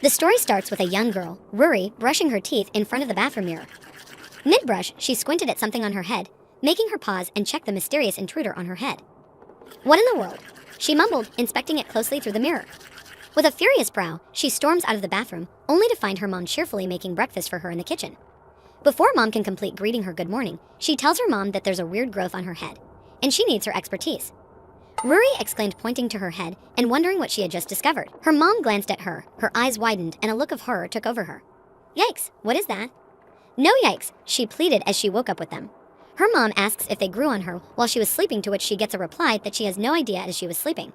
The story starts with a young girl, Ruri, brushing her teeth in front of the bathroom mirror. Mid-brush, she squinted at something on her head, making her pause and check the mysterious intruder on her head. "What in the world?" she mumbled, inspecting it closely through the mirror. With a furious brow, she storms out of the bathroom, only to find her mom cheerfully making breakfast for her in the kitchen. Before mom can complete greeting her good morning, she tells her mom that there's a weird growth on her head, and she needs her expertise. Ruri exclaimed, pointing to her head and wondering what she had just discovered. Her mom glanced at her eyes widened, and a look of horror took over her. "Yikes, what is that?" "No yikes," she pleaded as she woke up with them. Her mom asks if they grew on her while she was sleeping, to which she gets a reply that she has no idea as she was sleeping.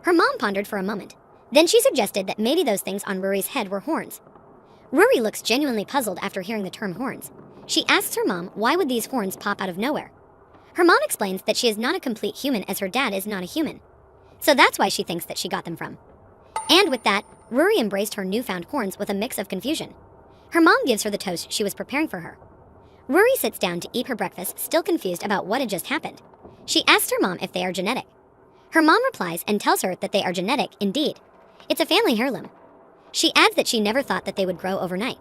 Her mom pondered for a moment. Then she suggested that maybe those things on Ruri's head were horns. Ruri looks genuinely puzzled after hearing the term horns. She asks her mom why would these horns pop out of nowhere. Her mom explains that she is not a complete human as her dad is not a human. So that's why she thinks that she got them from. And with that, Ruri embraced her newfound horns with a mix of confusion. Her mom gives her the toast she was preparing for her. Ruri sits down to eat her breakfast, still confused about what had just happened. She asks her mom if they are genetic. Her mom replies and tells her that they are genetic indeed. It's a family heirloom. She adds that she never thought that they would grow overnight.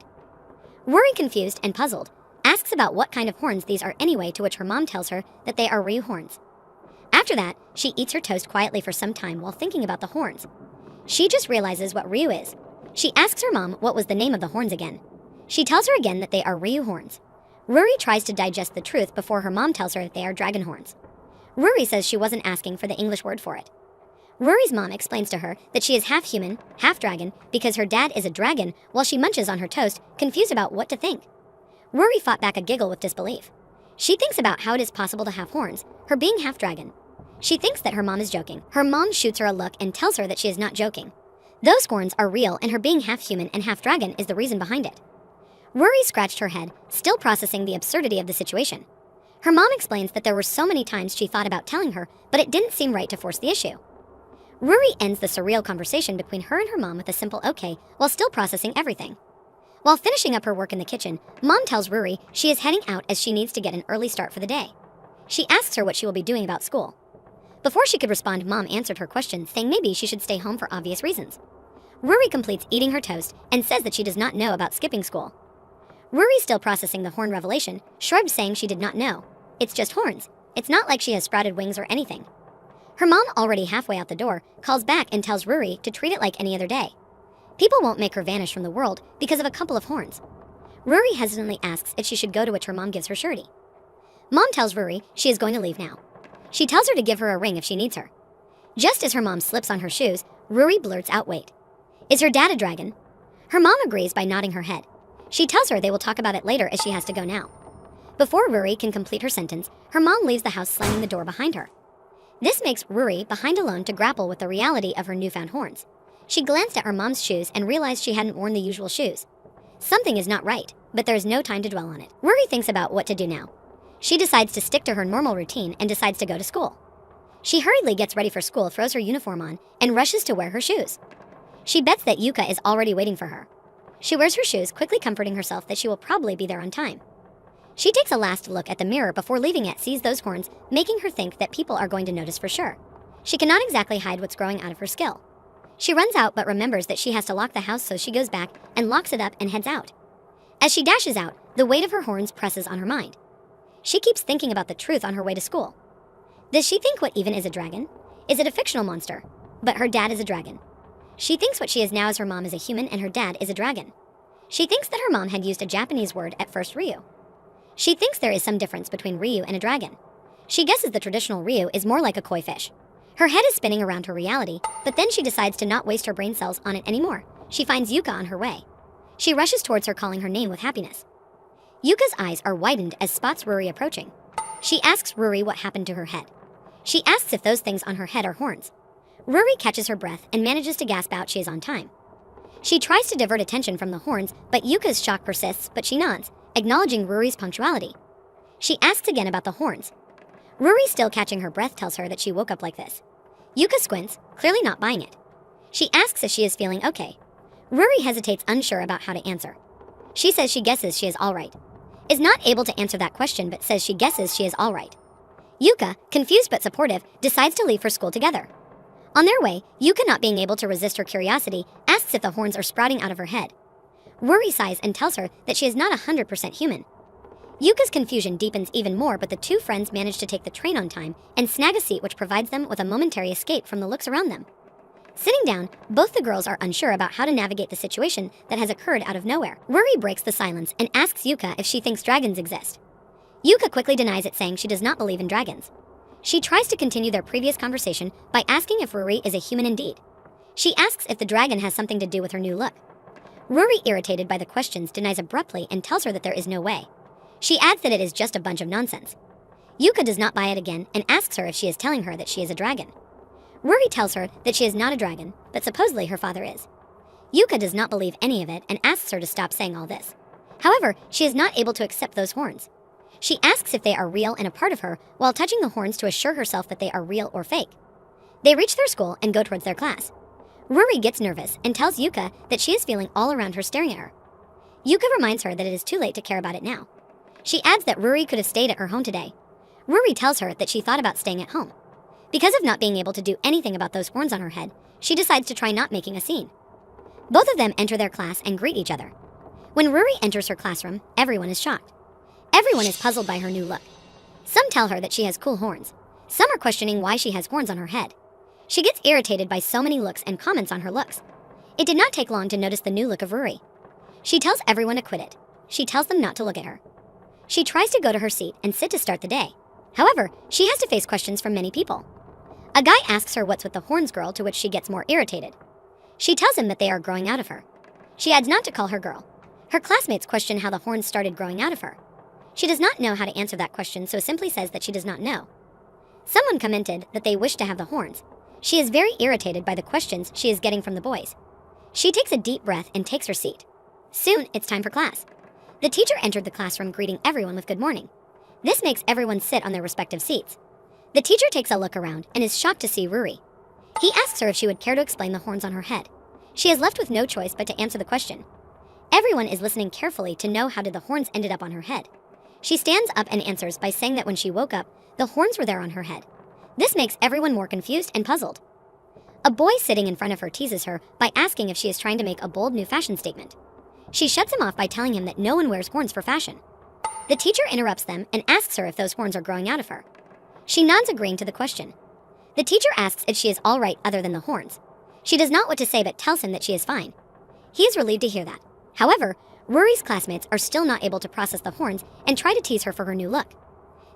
Ruri, confused and puzzled, asks about what kind of horns these are anyway, to which her mom tells her that they are Ryu horns. After that, she eats her toast quietly for some time while thinking about the horns. She just realizes what Ryu is. She asks her mom what was the name of the horns again. She tells her again that they are Ryu horns. Ruri tries to digest the truth before her mom tells her that they are dragon horns. Ruri says she wasn't asking for the English word for it. Ruri's mom explains to her that she is half human, half dragon, because her dad is a dragon, while she munches on her toast, confused about what to think. Ruri fought back a giggle with disbelief. She thinks about how it is possible to have horns, her being half dragon. She thinks that her mom is joking. Her mom shoots her a look and tells her that she is not joking. Those horns are real, and her being half human and half dragon is the reason behind it. Ruri scratched her head, still processing the absurdity of the situation. Her mom explains that there were so many times she thought about telling her, but it didn't seem right to force the issue. Ruri ends the surreal conversation between her and her mom with a simple okay, while still processing everything. While finishing up her work in the kitchen, mom tells Ruri she is heading out as she needs to get an early start for the day. She asks her what she will be doing about school. Before she could respond, mom answered her question, saying maybe she should stay home for obvious reasons. Ruri completes eating her toast and says that she does not know about skipping school. Ruri, still processing the horn revelation, shrugged, saying she did not know. It's just horns. It's not like she has sprouted wings or anything. Her mom, already halfway out the door, calls back and tells Ruri to treat it like any other day. People won't make her vanish from the world because of a couple of horns. Ruri hesitantly asks if she should go, to which her mom gives her surety. Mom tells Ruri she is going to leave now. She tells her to give her a ring if she needs her. Just as her mom slips on her shoes, Ruri blurts out, "Wait. Is her dad a dragon?" Her mom agrees by nodding her head. She tells her they will talk about it later as she has to go now. Before Ruri can complete her sentence, her mom leaves the house, slamming the door behind her. This makes Ruri behind alone to grapple with the reality of her newfound horns. She glanced at her mom's shoes and realized she hadn't worn the usual shoes. Something is not right, but there is no time to dwell on it. Ruri thinks about what to do now. She decides to stick to her normal routine and decides to go to school. She hurriedly gets ready for school, throws her uniform on, and rushes to wear her shoes. She bets that Yuka is already waiting for her. She wears her shoes, quickly comforting herself that she will probably be there on time. She takes a last look at the mirror before leaving it, sees those horns, making her think that people are going to notice for sure. She cannot exactly hide what's growing out of her skill. She runs out but remembers that she has to lock the house, so she goes back and locks it up and heads out. As she dashes out, the weight of her horns presses on her mind. She keeps thinking about the truth on her way to school. Does she think what even is a dragon? Is it a fictional monster? But her dad is a dragon. She thinks what she is now is her mom is a human and her dad is a dragon. She thinks that her mom had used a Japanese word at first, Ryu. She thinks there is some difference between Ryu and a dragon. She guesses the traditional Ryu is more like a koi fish. Her head is spinning around her reality, but then she decides to not waste her brain cells on it anymore. She finds Yuka on her way. She rushes towards her, calling her name with happiness. Yuka's eyes are widened as spots Ruri approaching. She asks Ruri what happened to her head. She asks if those things on her head are horns. Ruri catches her breath and manages to gasp out she is on time. She tries to divert attention from the horns, but Yuka's shock persists, but she nods, acknowledging Ruri's punctuality. She asks again about the horns. Ruri, still catching her breath, tells her that she woke up like this. Yuka squints, clearly not buying it. She asks if she is feeling okay. Ruri hesitates, unsure about how to answer. She says she guesses she is alright. Is not able to answer that question, but says she guesses she is alright. Yuka, confused but supportive, decides to leave for school together. On their way, Yuka, not being able to resist her curiosity, asks if the horns are sprouting out of her head. Ruri sighs and tells her that she is not 100% human. Yuka's confusion deepens even more, but the two friends manage to take the train on time and snag a seat, which provides them with a momentary escape from the looks around them. Sitting down, both the girls are unsure about how to navigate the situation that has occurred out of nowhere. Ruri breaks the silence and asks Yuka if she thinks dragons exist. Yuka quickly denies it, saying she does not believe in dragons. She tries to continue their previous conversation by asking if Ruri is a human indeed. She asks if the dragon has something to do with her new look. Ruri, irritated by the questions, denies abruptly and tells her that there is no way. She adds that it is just a bunch of nonsense. Yuka does not buy it again and asks her if she is telling her that she is a dragon. Ruri tells her that she is not a dragon, but supposedly her father is. Yuka does not believe any of it and asks her to stop saying all this. However, she is not able to accept those horns. She asks if they are real and a part of her, while touching the horns to assure herself that they are real or fake. They reach their school and go towards their class. Ruri gets nervous and tells Yuka that she is feeling all around her staring at her. Yuka reminds her that it is too late to care about it now. She adds that Ruri could have stayed at her home today. Ruri tells her that she thought about staying at home. Because of not being able to do anything about those horns on her head, she decides to try not making a scene. Both of them enter their class and greet each other. When Ruri enters her classroom, everyone is shocked. Everyone is puzzled by her new look. Some tell her that she has cool horns. Some are questioning why she has horns on her head. She gets irritated by so many looks and comments on her looks. It did not take long to notice the new look of Ruri. She tells everyone to quit it. She tells them not to look at her. She tries to go to her seat and sit to start the day. However, she has to face questions from many people. A guy asks her what's with the horns girl, to which she gets more irritated. She tells him that they are growing out of her. She adds not to call her girl. Her classmates question how the horns started growing out of her. She does not know how to answer that question, so simply says that she does not know. Someone commented that they wish to have the horns. She is very irritated by the questions she is getting from the boys. She takes a deep breath and takes her seat. Soon, it's time for class. The teacher entered the classroom greeting everyone with good morning. This makes everyone sit on their respective seats. The teacher takes a look around and is shocked to see Ruri. He asks her if she would care to explain the horns on her head. She is left with no choice but to answer the question. Everyone is listening carefully to know how did the horns ended up on her head. She stands up and answers by saying that when she woke up, the horns were there on her head. This makes everyone more confused and puzzled. A boy sitting in front of her teases her by asking if she is trying to make a bold new fashion statement. She shuts him off by telling him that no one wears horns for fashion. The teacher interrupts them and asks her if those horns are growing out of her. She nods, agreeing to the question. The teacher asks if she is all right other than the horns. She does not know what to say but tells him that she is fine. He is relieved to hear that. However, Ruri's classmates are still not able to process the horns and try to tease her for her new look.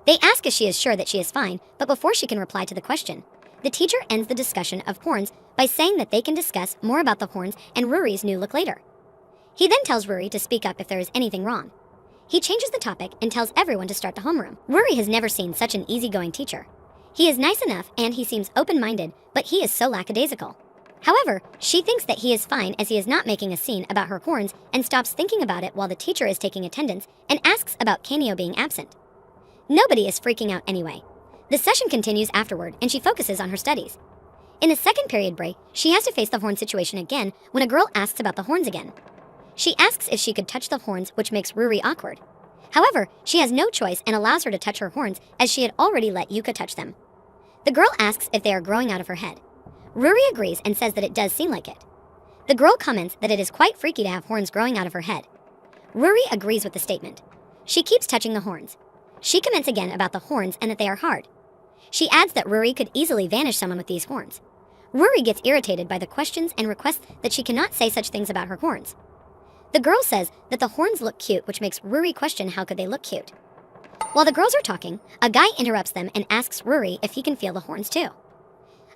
They ask if she is sure that she is fine, but before she can reply to the question, the teacher ends the discussion of horns by saying that they can discuss more about the horns and Ruri's new look later. He then tells Ruri to speak up if there is anything wrong. He changes the topic and tells everyone to start the homeroom. Ruri has never seen such an easygoing teacher. He is nice enough and he seems open-minded, but he is so lackadaisical. However, she thinks that he is fine as he is not making a scene about her horns and stops thinking about it while the teacher is taking attendance and asks about Kaneo being absent. Nobody is freaking out anyway. The session continues afterward and she focuses on her studies. In the second period break, she has to face the horn situation again when a girl asks about the horns again. She asks if she could touch the horns, which makes Ruri awkward. However, she has no choice and allows her to touch her horns as she had already let Yuka touch them. The girl asks if they are growing out of her head. Ruri agrees and says that it does seem like it. The girl comments that it is quite freaky to have horns growing out of her head. Ruri agrees with the statement. She keeps touching the horns. She comments again about the horns and that they are hard. She adds that Ruri could easily vanish someone with these horns. Ruri gets irritated by the questions and requests that she cannot say such things about her horns. The girl says that the horns look cute, which makes Ruri question how could they look cute. While the girls are talking, a guy interrupts them and asks Ruri if he can feel the horns too.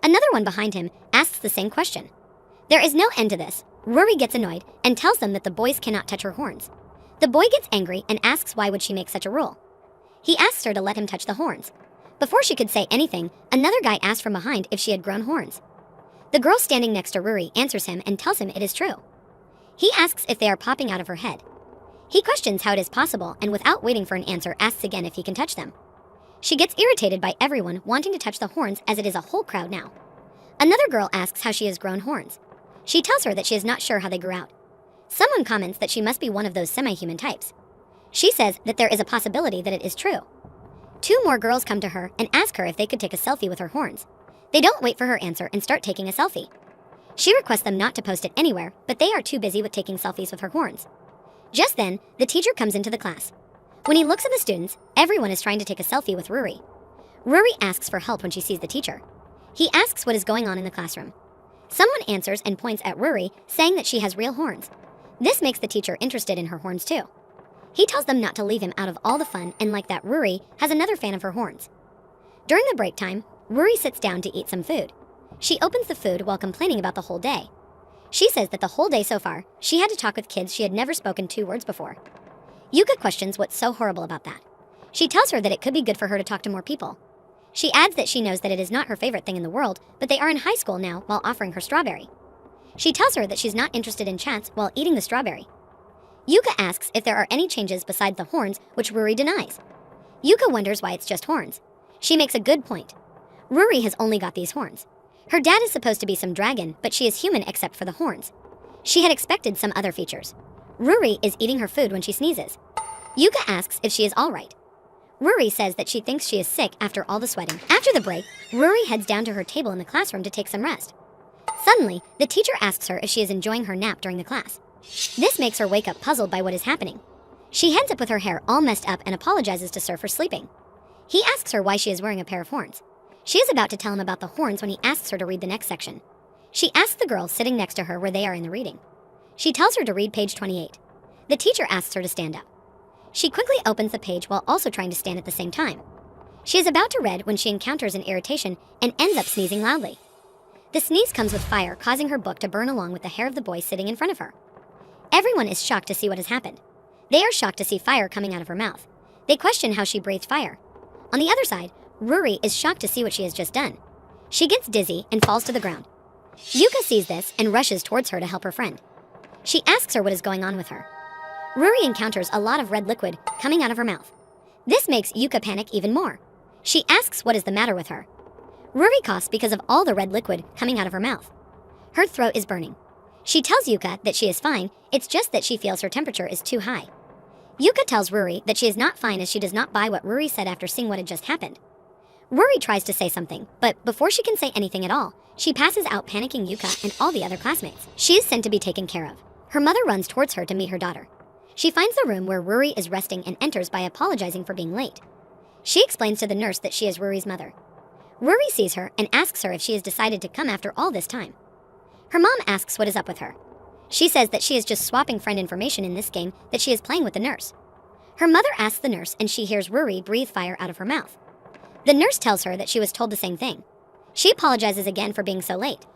Another one behind him asks the same question. There is no end to this. Ruri gets annoyed and tells them that the boys cannot touch her horns. The boy gets angry and asks why would she make such a rule. He asks her to let him touch the horns. Before she could say anything, another guy asks from behind if she had grown horns. The girl standing next to Ruri answers him and tells him it is true. He asks if they are popping out of her head. He questions how it is possible and without waiting for an answer asks again if he can touch them. She gets irritated by everyone wanting to touch the horns as it is a whole crowd now. Another girl asks how she has grown horns. She tells her that she is not sure how they grew out. Someone comments that she must be one of those semi-human types. She says that there is a possibility that it is true. Two more girls come to her and ask her if they could take a selfie with her horns. They don't wait for her answer and start taking a selfie. She requests them not to post it anywhere, but they are too busy with taking selfies with her horns. Just then, the teacher comes into the class. When he looks at the students, everyone is trying to take a selfie with Ruri. Ruri asks for help when she sees the teacher. He asks what is going on in the classroom. Someone answers and points at Ruri, saying that she has real horns. This makes the teacher interested in her horns too. He tells them not to leave him out of all the fun and like that Ruri has another fan of her horns. During the break time, Ruri sits down to eat some food. She opens the food while complaining about the whole day. She says that the whole day so far, she had to talk with kids she had never spoken 2 words before. Yuka questions what's so horrible about that. She tells her that it could be good for her to talk to more people. She adds that she knows that it is not her favorite thing in the world, but they are in high school now while offering her strawberry. She tells her that she's not interested in chats while eating the strawberry. Yuka asks if there are any changes besides the horns, which Ruri denies. Yuka wonders why it's just horns. She makes a good point. Ruri has only got these horns. Her dad is supposed to be some dragon, but she is human except for the horns. She had expected some other features. Ruri is eating her food when she sneezes. Yuka asks if she is alright. Ruri says that she thinks she is sick after all the sweating. After the break, Ruri heads down to her table in the classroom to take some rest. Suddenly, the teacher asks her if she is enjoying her nap during the class. This makes her wake up puzzled by what is happening. She heads up with her hair all messed up and apologizes to Sir for sleeping. He asks her why she is wearing a pair of horns. She is about to tell him about the horns when he asks her to read the next section. She asks the girl sitting next to her where they are in the reading. She tells her to read page 28. The teacher asks her to stand up. She quickly opens the page while also trying to stand at the same time. She is about to read when she encounters an irritation and ends up sneezing loudly. The sneeze comes with fire, causing her book to burn along with the hair of the boy sitting in front of her. Everyone is shocked to see what has happened. They are shocked to see fire coming out of her mouth. They question how she breathed fire. On the other side, Ruri is shocked to see what she has just done. She gets dizzy and falls to the ground. Yuka sees this and rushes towards her to help her friend. She asks her what is going on with her. Ruri encounters a lot of red liquid coming out of her mouth. This makes Yuka panic even more. She asks what is the matter with her. Ruri coughs because of all the red liquid coming out of her mouth. Her throat is burning. She tells Yuka that she is fine, it's just that she feels her temperature is too high. Yuka tells Ruri that she is not fine as she does not buy what Ruri said after seeing what had just happened. Ruri tries to say something, but before she can say anything at all, she passes out panicking Yuka and all the other classmates. She is sent to be taken care of. Her mother runs towards her to meet her daughter. She finds the room where Ruri is resting and enters by apologizing for being late. She explains to the nurse that she is Ruri's mother. Ruri sees her and asks her if she has decided to come after all this time. Her mom asks what is up with her. She says that she is just swapping friend information in this game that she is playing with the nurse. Her mother asks the nurse and she hears Ruri breathe fire out of her mouth. The nurse tells her that she was told the same thing. She apologizes again for being so late.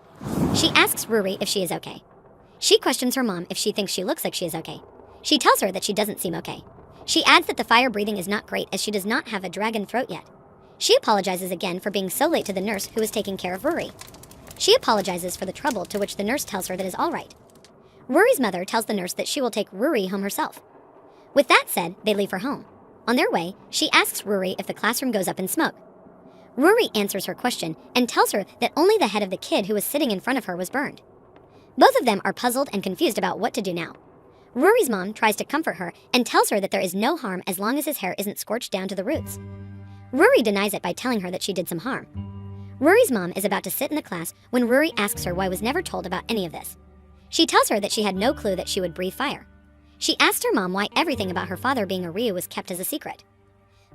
She asks Ruri if she is okay. She questions her mom if she thinks she looks like she is okay. She tells her that she doesn't seem okay. She adds that the fire breathing is not great as she does not have a dragon throat yet. She apologizes again for being so late to the nurse who is taking care of Ruri. She apologizes for the trouble, to which the nurse tells her that is all right. Ruri's mother tells the nurse that she will take Ruri home herself. With that said, they leave for home. On their way, she asks Ruri if the classroom goes up in smoke. Ruri answers her question and tells her that only the head of the kid who was sitting in front of her was burned. Both of them are puzzled and confused about what to do now. Ruri's mom tries to comfort her and tells her that there is no harm as long as his hair isn't scorched down to the roots. Ruri denies it by telling her that she did some harm. Ruri's mom is about to sit in the class when Ruri asks her why was never told about any of this. She tells her that she had no clue that she would breathe fire. She asked her mom why everything about her father being a Ryu was kept as a secret.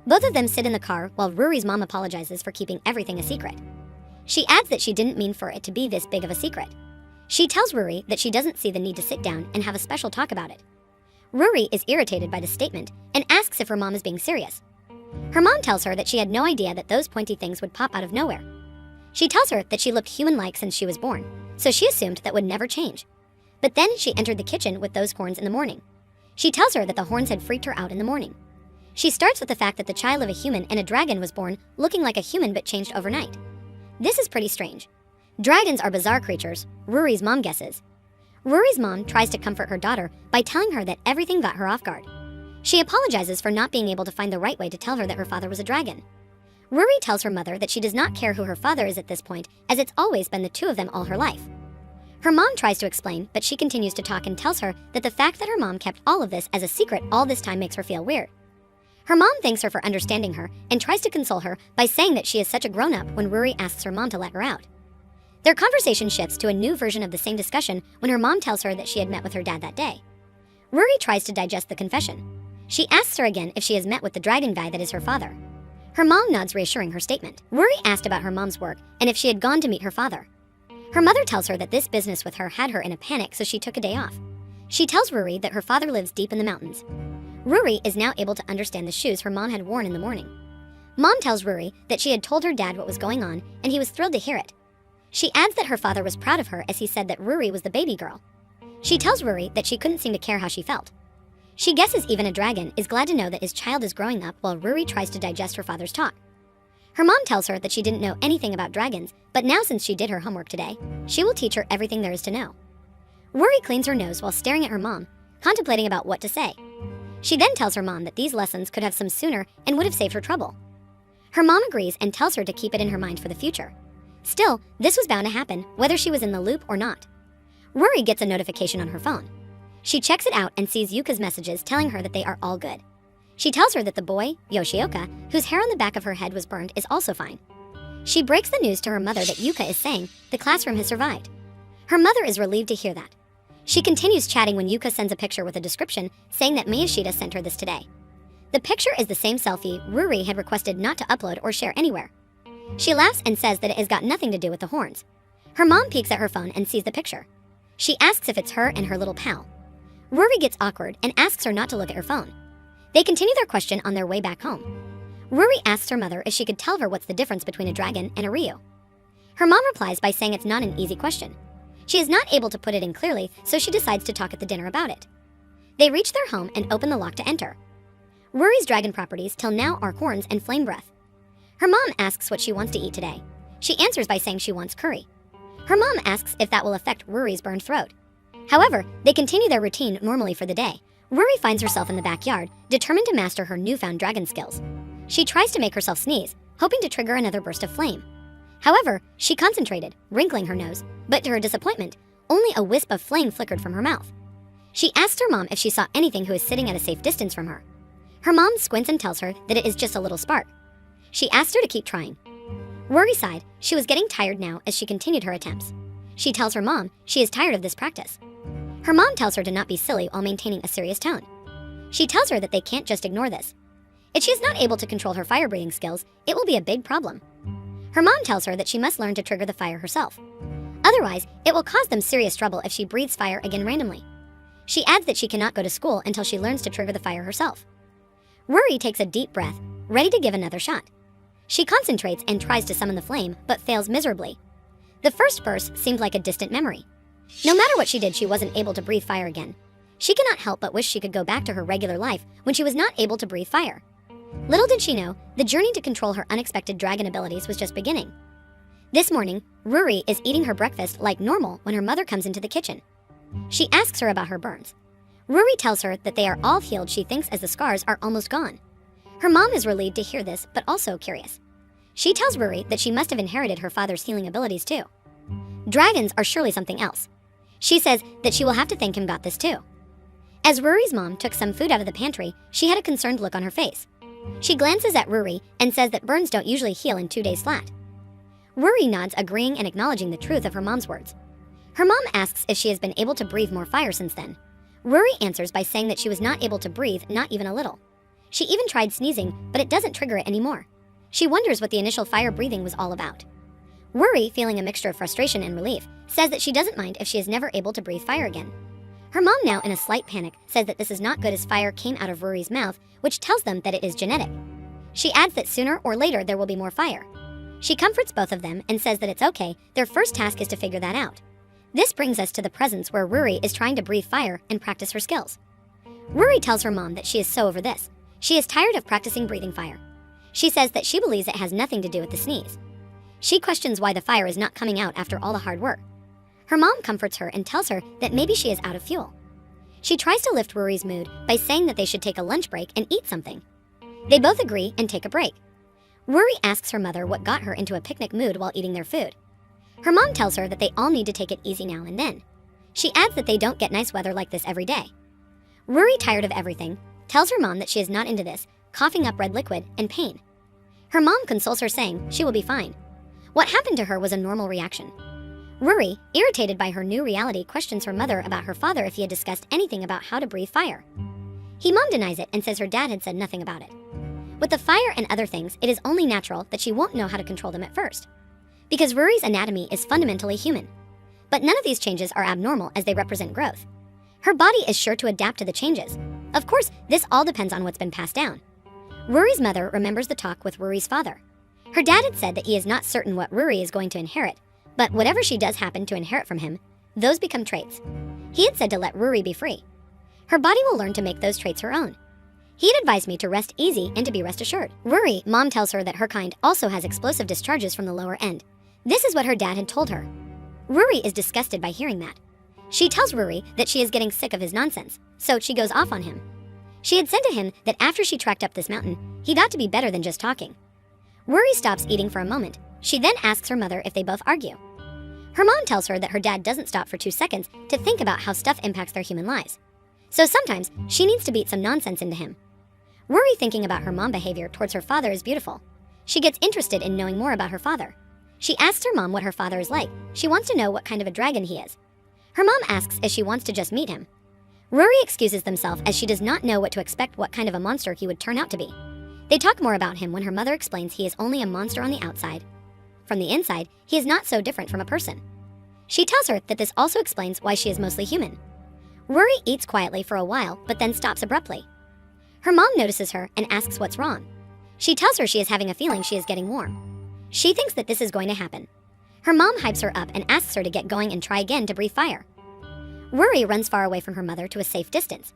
Both of them sit in the car while Ruri's mom apologizes for keeping everything a secret. She adds that she didn't mean for it to be this big of a secret. She tells Ruri that she doesn't see the need to sit down and have a special talk about it. Ruri is irritated by the statement and asks if her mom is being serious. Her mom tells her that she had no idea that those pointy things would pop out of nowhere. She tells her that she looked human-like since she was born, so she assumed that would never change. But then she entered the kitchen with those horns in the morning. She tells her that the horns had freaked her out in the morning. She starts with the fact that the child of a human and a dragon was born looking like a human but changed overnight. This is pretty strange. Dragons are bizarre creatures, Ruri's mom guesses. Ruri's mom tries to comfort her daughter by telling her that everything got her off guard. She apologizes for not being able to find the right way to tell her that her father was a dragon. Ruri tells her mother that she does not care who her father is at this point, as it's always been the two of them all her life. Her mom tries to explain, but she continues to talk and tells her that the fact that her mom kept all of this as a secret all this time makes her feel weird. Her mom thanks her for understanding her and tries to console her by saying that she is such a grown-up when Ruri asks her mom to let her out. Their conversation shifts to a new version of the same discussion when her mom tells her that she had met with her dad that day. Ruri tries to digest the confession. She asks her again if she has met with the dragon guy that is her father. Her mom nods, reassuring her statement. Ruri asked about her mom's work and if she had gone to meet her father. Her mother tells her that this business with her had her in a panic, so she took a day off. She tells Ruri that her father lives deep in the mountains. Ruri is now able to understand the shoes her mom had worn in the morning. Mom tells Ruri that she had told her dad what was going on, and he was thrilled to hear it. She adds that her father was proud of her as he said that Ruri was the baby girl. She tells Ruri that she couldn't seem to care how she felt. She guesses even a dragon is glad to know that his child is growing up, while Ruri tries to digest her father's talk. Her mom tells her that she didn't know anything about dragons, but now since she did her homework today, she will teach her everything there is to know. Ruri cleans her nose while staring at her mom, contemplating about what to say. She then tells her mom that these lessons could have some sooner and would have saved her trouble. Her mom agrees and tells her to keep it in her mind for the future. Still, this was bound to happen, whether she was in the loop or not. Ruri gets a notification on her phone. She checks it out and sees Yuka's messages telling her that they are all good. She tells her that the boy, Yoshioka, whose hair on the back of her head was burned, is also fine. She breaks the news to her mother that Yuka is saying the classroom has survived. Her mother is relieved to hear that. She continues chatting when Yuka sends a picture with a description saying that Miyashita sent her this today. The picture is the same selfie Ruri had requested not to upload or share anywhere. She laughs and says that it has got nothing to do with the horns. Her mom peeks at her phone and sees the picture. She asks if it's her and her little pal. Ruri gets awkward and asks her not to look at her phone. They continue their question on their way back home. Ruri asks her mother if she could tell her what's the difference between a dragon and a Ryu. Her mom replies by saying it's not an easy question. She is not able to put it in clearly, so she decides to talk at the dinner about it. They reach their home and open the lock to enter. Ruri's dragon properties till now are horns and flame breath. Her mom asks what she wants to eat today. She answers by saying she wants curry. Her mom asks if that will affect Ruri's burned throat. However, they continue their routine normally for the day. Ruri finds herself in the backyard, determined to master her newfound dragon skills. She tries to make herself sneeze, hoping to trigger another burst of flame. However, she concentrated, wrinkling her nose, but to her disappointment, only a wisp of flame flickered from her mouth. She asks her mom if she saw anything who is sitting at a safe distance from her. Her mom squints and tells her that it is just a little spark. She asks her to keep trying. Ruri sighed. She was getting tired now as she continued her attempts. She tells her mom she is tired of this practice. Her mom tells her to not be silly while maintaining a serious tone. She tells her that they can't just ignore this. If she is not able to control her fire-breathing skills, it will be a big problem. Her mom tells her that she must learn to trigger the fire herself. Otherwise, it will cause them serious trouble if she breathes fire again randomly. She adds that she cannot go to school until she learns to trigger the fire herself. Ruri takes a deep breath, ready to give another shot. She concentrates and tries to summon the flame, but fails miserably. The first burst seemed like a distant memory. No matter what she did, she wasn't able to breathe fire again. She cannot help but wish she could go back to her regular life when she was not able to breathe fire. Little did she know, the journey to control her unexpected dragon abilities was just beginning. This morning, Ruri is eating her breakfast like normal when her mother comes into the kitchen. She asks her about her burns. Ruri tells her that they are all healed, she thinks, as the scars are almost gone. Her mom is relieved to hear this, but also curious. She tells Ruri that she must have inherited her father's healing abilities too. Dragons are surely something else. She says that she will have to thank him got this too. As Ruri's mom took some food out of the pantry, she had a concerned look on her face. She glances at Ruri and says that burns don't usually heal in 2 days flat. Ruri nods, agreeing and acknowledging the truth of her mom's words. Her mom asks if she has been able to breathe more fire since then. Ruri answers by saying that she was not able to breathe, not even a little. She even tried sneezing, but it doesn't trigger it anymore. She wonders what the initial fire breathing was all about. Ruri, feeling a mixture of frustration and relief, says that she doesn't mind if she is never able to breathe fire again. Her mom, now in a slight panic, says that this is not good as fire came out of Ruri's mouth, which tells them that it is genetic. She adds that sooner or later there will be more fire. She comforts both of them and says that it's okay, their first task is to figure that out. This brings us to the presents where Ruri is trying to breathe fire and practice her skills. Ruri tells her mom that she is so over this. She is tired of practicing breathing fire. She says that she believes it has nothing to do with the sneeze. She questions why the fire is not coming out after all the hard work. Her mom comforts her and tells her that maybe she is out of fuel. She tries to lift Ruri's mood by saying that they should take a lunch break and eat something. They both agree and take a break. Ruri asks her mother what got her into a picnic mood while eating their food. Her mom tells her that they all need to take it easy now and then. She adds that they don't get nice weather like this every day. Ruri, tired of everything, tells her mom that she is not into this, coughing up red liquid, and pain. Her mom consoles her saying she will be fine. What happened to her was a normal reaction. Ruri, irritated by her new reality, questions her mother about her father if he had discussed anything about how to breathe fire. Her mom denies it and says her dad had said nothing about it. With the fire and other things, it is only natural that she won't know how to control them at first, because Ruri's anatomy is fundamentally human. But none of these changes are abnormal as they represent growth. Her body is sure to adapt to the changes. Of course, this all depends on what's been passed down. Ruri's mother remembers the talk with Ruri's father. Her dad had said that he is not certain what Ruri is going to inherit, but whatever she does happen to inherit from him, those become traits. He had said to let Ruri be free. Her body will learn to make those traits her own. He had advised me to rest easy and to be rest assured. Ruri, mom tells her that her kind also has explosive discharges from the lower end. This is what her dad had told her. Ruri is disgusted by hearing that. She tells Ruri that she is getting sick of his nonsense, so she goes off on him. She had said to him that after she tracked up this mountain, he got to be better than just talking. Ruri stops eating for a moment. She then asks her mother if they both argue. Her mom tells her that her dad doesn't stop for 2 seconds to think about how stuff impacts their human lives. So sometimes she needs to beat some nonsense into him. Ruri thinking about her mom behavior towards her father is beautiful. She gets interested in knowing more about her father. She asks her mom what her father is like. She wants to know what kind of a dragon he is. Her mom asks if she wants to just meet him. Ruri excuses themselves as she does not know what to expect, what kind of a monster he would turn out to be. They talk more about him when her mother explains he is only a monster on the outside. From the inside, he is not so different from a person. She tells her that this also explains why she is mostly human. Ruri eats quietly for a while, but then stops abruptly. Her mom notices her and asks what's wrong. She tells her she is having a feeling she is getting warm. She thinks that this is going to happen. Her mom hypes her up and asks her to get going and try again to breathe fire. Ruri runs far away from her mother to a safe distance.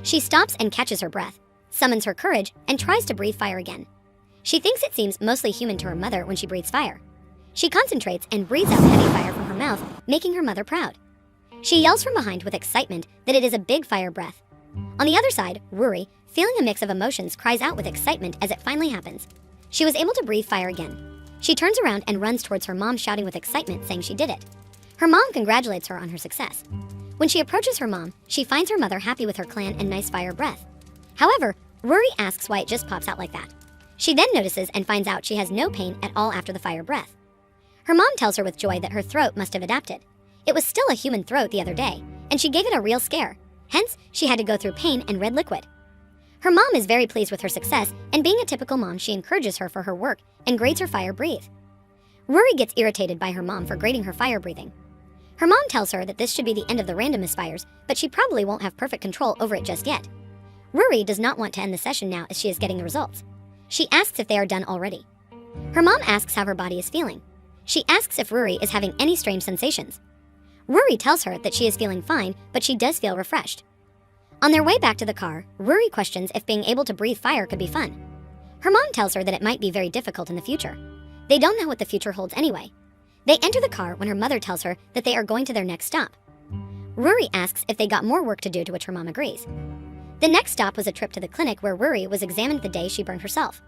She stops and catches her breath, summons her courage, and tries to breathe fire again. She thinks it seems mostly human to her mother when she breathes fire. She concentrates and breathes out heavy fire from her mouth, making her mother proud. She yells from behind with excitement that it is a big fire breath. On the other side, Ruri, feeling a mix of emotions, cries out with excitement as it finally happens. She was able to breathe fire again. She turns around and runs towards her mom, shouting with excitement, saying she did it. Her mom congratulates her on her success. When she approaches her mom, she finds her mother happy with her clan and nice fire breath. However, Ruri asks why it just pops out like that. She then notices and finds out she has no pain at all after the fire breath. Her mom tells her with joy that her throat must have adapted. It was still a human throat the other day, and she gave it a real scare. Hence, she had to go through pain and red liquid. Her mom is very pleased with her success, and being a typical mom, she encourages her for her work and grades her fire breathe. Ruri gets irritated by her mom for grading her fire breathing. Her mom tells her that this should be the end of the random misfires, but she probably won't have perfect control over it just yet. Ruri does not want to end the session now as she is getting the results. She asks if they are done already. Her mom asks how her body is feeling. She asks if Ruri is having any strange sensations. Ruri tells her that she is feeling fine, but she does feel refreshed. On their way back to the car, Ruri questions if being able to breathe fire could be fun. Her mom tells her that it might be very difficult in the future. They don't know what the future holds anyway. They enter the car when her mother tells her that they are going to their next stop. Ruri asks if they got more work to do, to which her mom agrees. The next stop was a trip to the clinic where Ruri was examined the day she burned herself.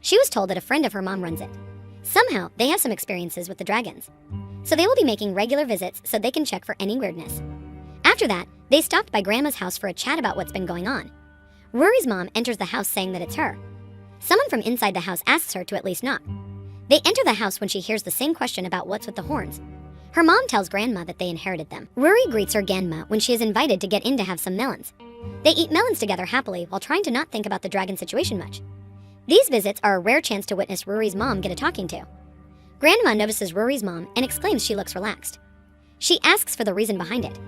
She was told that a friend of her mom runs it. Somehow, they have some experiences with the dragons. So they will be making regular visits so they can check for any weirdness. After that, they stopped by Grandma's house for a chat about what's been going on. Ruri's mom enters the house saying that it's her. Someone from inside the house asks her to at least knock. They enter the house when she hears the same question about what's with the horns. Her mom tells Grandma that they inherited them. Ruri greets her Grandma when she is invited to get in to have some melons. They eat melons together happily while trying to not think about the dragon situation much. These visits are a rare chance to witness Ruri's mom get a talking to. Grandma notices Ruri's mom and exclaims she looks relaxed. She asks for the reason behind it.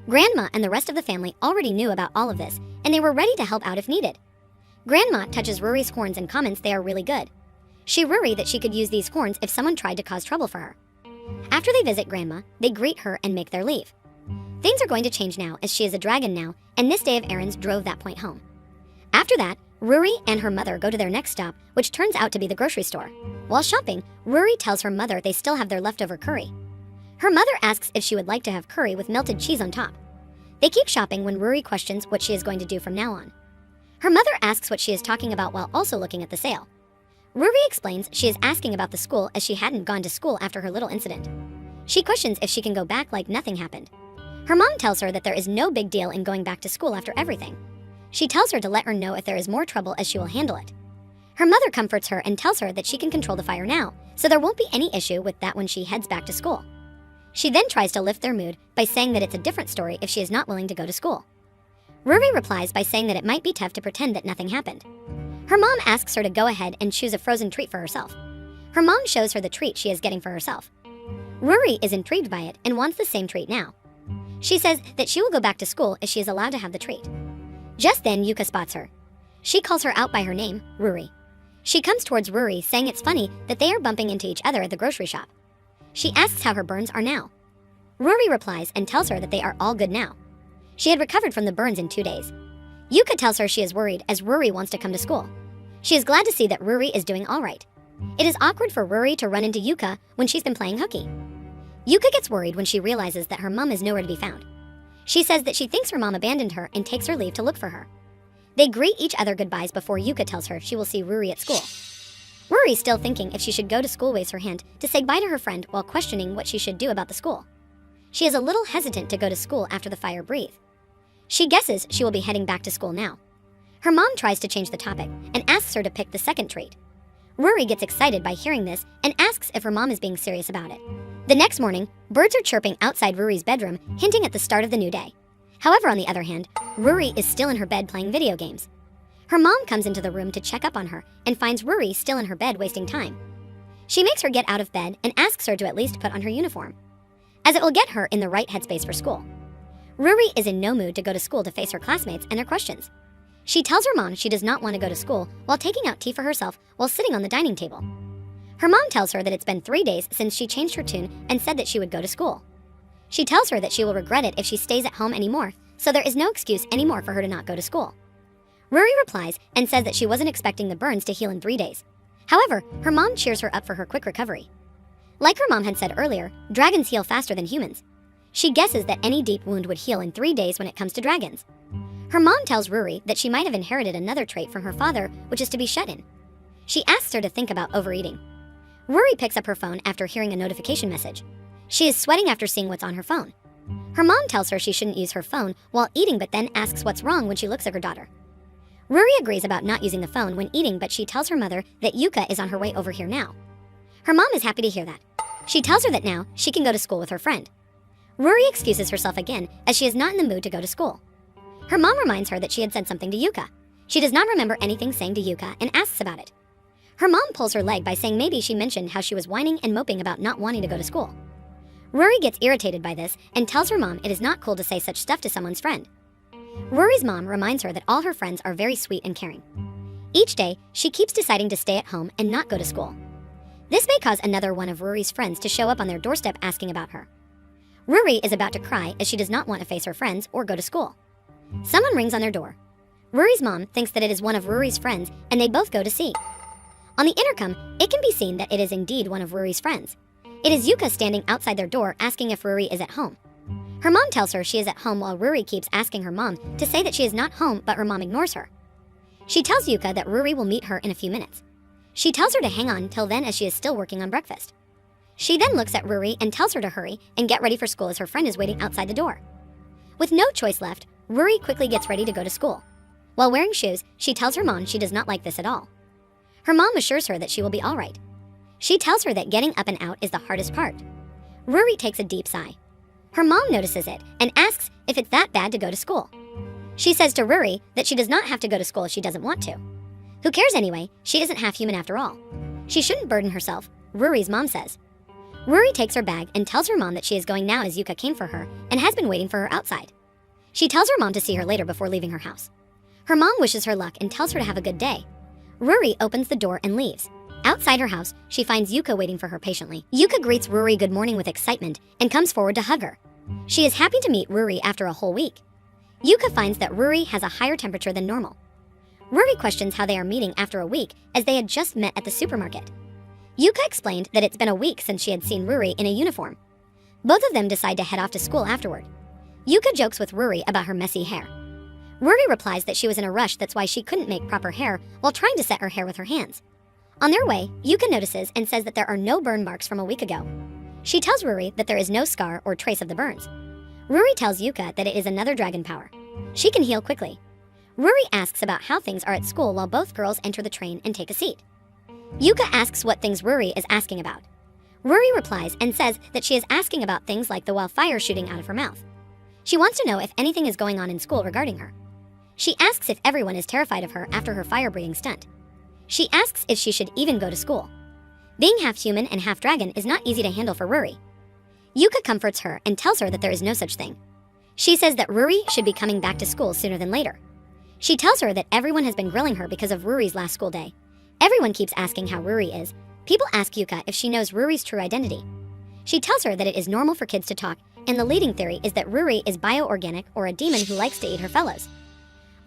Grandma and the rest of the family already knew about all of this, and they were ready to help out if needed. Grandma touches Ruri's horns and comments they are really good. She Ruri that she could use these horns if someone tried to cause trouble for her. After they visit Grandma, they greet her and make their leave. Things are going to change now as she is a dragon now, and this day of errands drove that point home. After that, Ruri and her mother go to their next stop, which turns out to be the grocery store. While shopping, Ruri tells her mother they still have their leftover curry. Her mother asks if she would like to have curry with melted cheese on top. They keep shopping when Ruri questions what she is going to do from now on. Her mother asks what she is talking about while also looking at the sale. Ruri explains she is asking about the school as she hadn't gone to school after her little incident. She questions if she can go back like nothing happened. Her mom tells her that there is no big deal in going back to school after everything. She tells her to let her know if there is more trouble as she will handle it. Her mother comforts her and tells her that she can control the fire now, so there won't be any issue with that when she heads back to school. She then tries to lift their mood by saying that it's a different story if she is not willing to go to school. Ruri replies by saying that it might be tough to pretend that nothing happened. Her mom asks her to go ahead and choose a frozen treat for herself. Her mom shows her the treat she is getting for herself. Ruri is intrigued by it and wants the same treat now. She says that she will go back to school if she is allowed to have the treat. Just then, Yuka spots her. She calls her out by her name, Ruri. She comes towards Ruri, saying it's funny that they are bumping into each other at the grocery shop. She asks how her burns are now. Ruri replies and tells her that they are all good now. She had recovered from the burns in 2 days. Yuka tells her she is worried as Ruri wants to come to school. She is glad to see that Ruri is doing all right. It is awkward for Ruri to run into Yuka when she's been playing hooky. Yuka gets worried when she realizes that her mom is nowhere to be found. She says that she thinks her mom abandoned her and takes her leave to look for her. They greet each other goodbyes before Yuka tells her she will see Ruri at school. Ruri, still thinking if she should go to school, waves her hand to say bye to her friend while questioning what she should do about the school. She is a little hesitant to go to school after the fire breathe. She guesses she will be heading back to school now. Her mom tries to change the topic and asks her to pick the second treat. Ruri gets excited by hearing this and asks if her mom is being serious about it. The next morning, birds are chirping outside Ruri's bedroom, hinting at the start of the new day. However, on the other hand, Ruri is still in her bed playing video games. Her mom comes into the room to check up on her and finds Ruri still in her bed wasting time. She makes her get out of bed and asks her to at least put on her uniform, as it will get her in the right headspace for school. Ruri is in no mood to go to school to face her classmates and their questions. She tells her mom she does not want to go to school while taking out tea for herself while sitting on the dining table. Her mom tells her that it's been 3 days since she changed her tune and said that she would go to school. She tells her that she will regret it if she stays at home anymore, so there is no excuse anymore for her to not go to school. Ruri replies and says that she wasn't expecting the burns to heal in 3 days. However, her mom cheers her up for her quick recovery. Like her mom had said earlier, dragons heal faster than humans. She guesses that any deep wound would heal in 3 days when it comes to dragons. Her mom tells Ruri that she might have inherited another trait from her father, which is to be shut in. She asks her to think about overeating. Ruri picks up her phone after hearing a notification message. She is sweating after seeing what's on her phone. Her mom tells her she shouldn't use her phone while eating, but then asks what's wrong when she looks at her daughter. Ruri agrees about not using the phone when eating, but she tells her mother that Yuka is on her way over here now. Her mom is happy to hear that. She tells her that now she can go to school with her friend. Ruri excuses herself again as she is not in the mood to go to school. Her mom reminds her that she had said something to Yuka. She does not remember anything saying to Yuka and asks about it. Her mom pulls her leg by saying maybe she mentioned how she was whining and moping about not wanting to go to school. Ruri gets irritated by this and tells her mom it is not cool to say such stuff to someone's friend. Ruri's mom reminds her that all her friends are very sweet and caring. Each day, she keeps deciding to stay at home and not go to school. This may cause another one of Ruri's friends to show up on their doorstep asking about her. Ruri is about to cry as she does not want to face her friends or go to school. Someone rings on their door. Ruri's mom thinks that it is one of Ruri's friends and they both go to see. On the intercom, it can be seen that it is indeed one of Ruri's friends. It is Yuka standing outside their door asking if Ruri is at home. Her mom tells her she is at home while Ruri keeps asking her mom to say that she is not home, but her mom ignores her. She tells Yuka that Ruri will meet her in a few minutes. She tells her to hang on till then as she is still working on breakfast. She then looks at Ruri and tells her to hurry and get ready for school as her friend is waiting outside the door. With no choice left, Ruri quickly gets ready to go to school. While wearing shoes, she tells her mom she does not like this at all. Her mom assures her that she will be all right. She tells her that getting up and out is the hardest part. Ruri takes a deep sigh. Her mom notices it and asks if it's that bad to go to school. She says to Ruri that she does not have to go to school if she doesn't want to. Who cares anyway? She isn't half human after all. She shouldn't burden herself, Ruri's mom says. Ruri takes her bag and tells her mom that she is going now as Yuka came for her and has been waiting for her outside. She tells her mom to see her later before leaving her house. Her mom wishes her luck and tells her to have a good day. Ruri opens the door and leaves. Outside her house, she finds Yuka waiting for her patiently. Yuka greets Ruri good morning with excitement and comes forward to hug her. She is happy to meet Ruri after a whole week. Yuka finds that Ruri has a higher temperature than normal. Ruri questions how they are meeting after a week as they had just met at the supermarket. Yuka explained that it's been a week since she had seen Ruri in a uniform. Both of them decide to head off to school afterward. Yuka jokes with Ruri about her messy hair. Ruri replies that she was in a rush, that's why she couldn't make proper hair while trying to set her hair with her hands. On their way, Yuka notices and says that there are no burn marks from a week ago. She tells Ruri that there is no scar or trace of the burns. Ruri tells Yuka that it is another dragon power. She can heal quickly. Ruri asks about how things are at school while both girls enter the train and take a seat. Yuka asks what things Ruri is asking about. Ruri replies and says that she is asking about things like the fire shooting out of her mouth. She wants to know if anything is going on in school regarding her. She asks if everyone is terrified of her after her fire-breathing stunt. She asks if she should even go to school. Being half human and half dragon is not easy to handle for Ruri. Yuka comforts her and tells her that there is no such thing. She says that Ruri should be coming back to school sooner than later. She tells her that everyone has been grilling her because of Ruri's last school day. Everyone keeps asking how Ruri is. People ask Yuka if she knows Ruri's true identity. She tells her that it is normal for kids to talk, and the leading theory is that Ruri is bio-organic or a demon who likes to eat her fellows.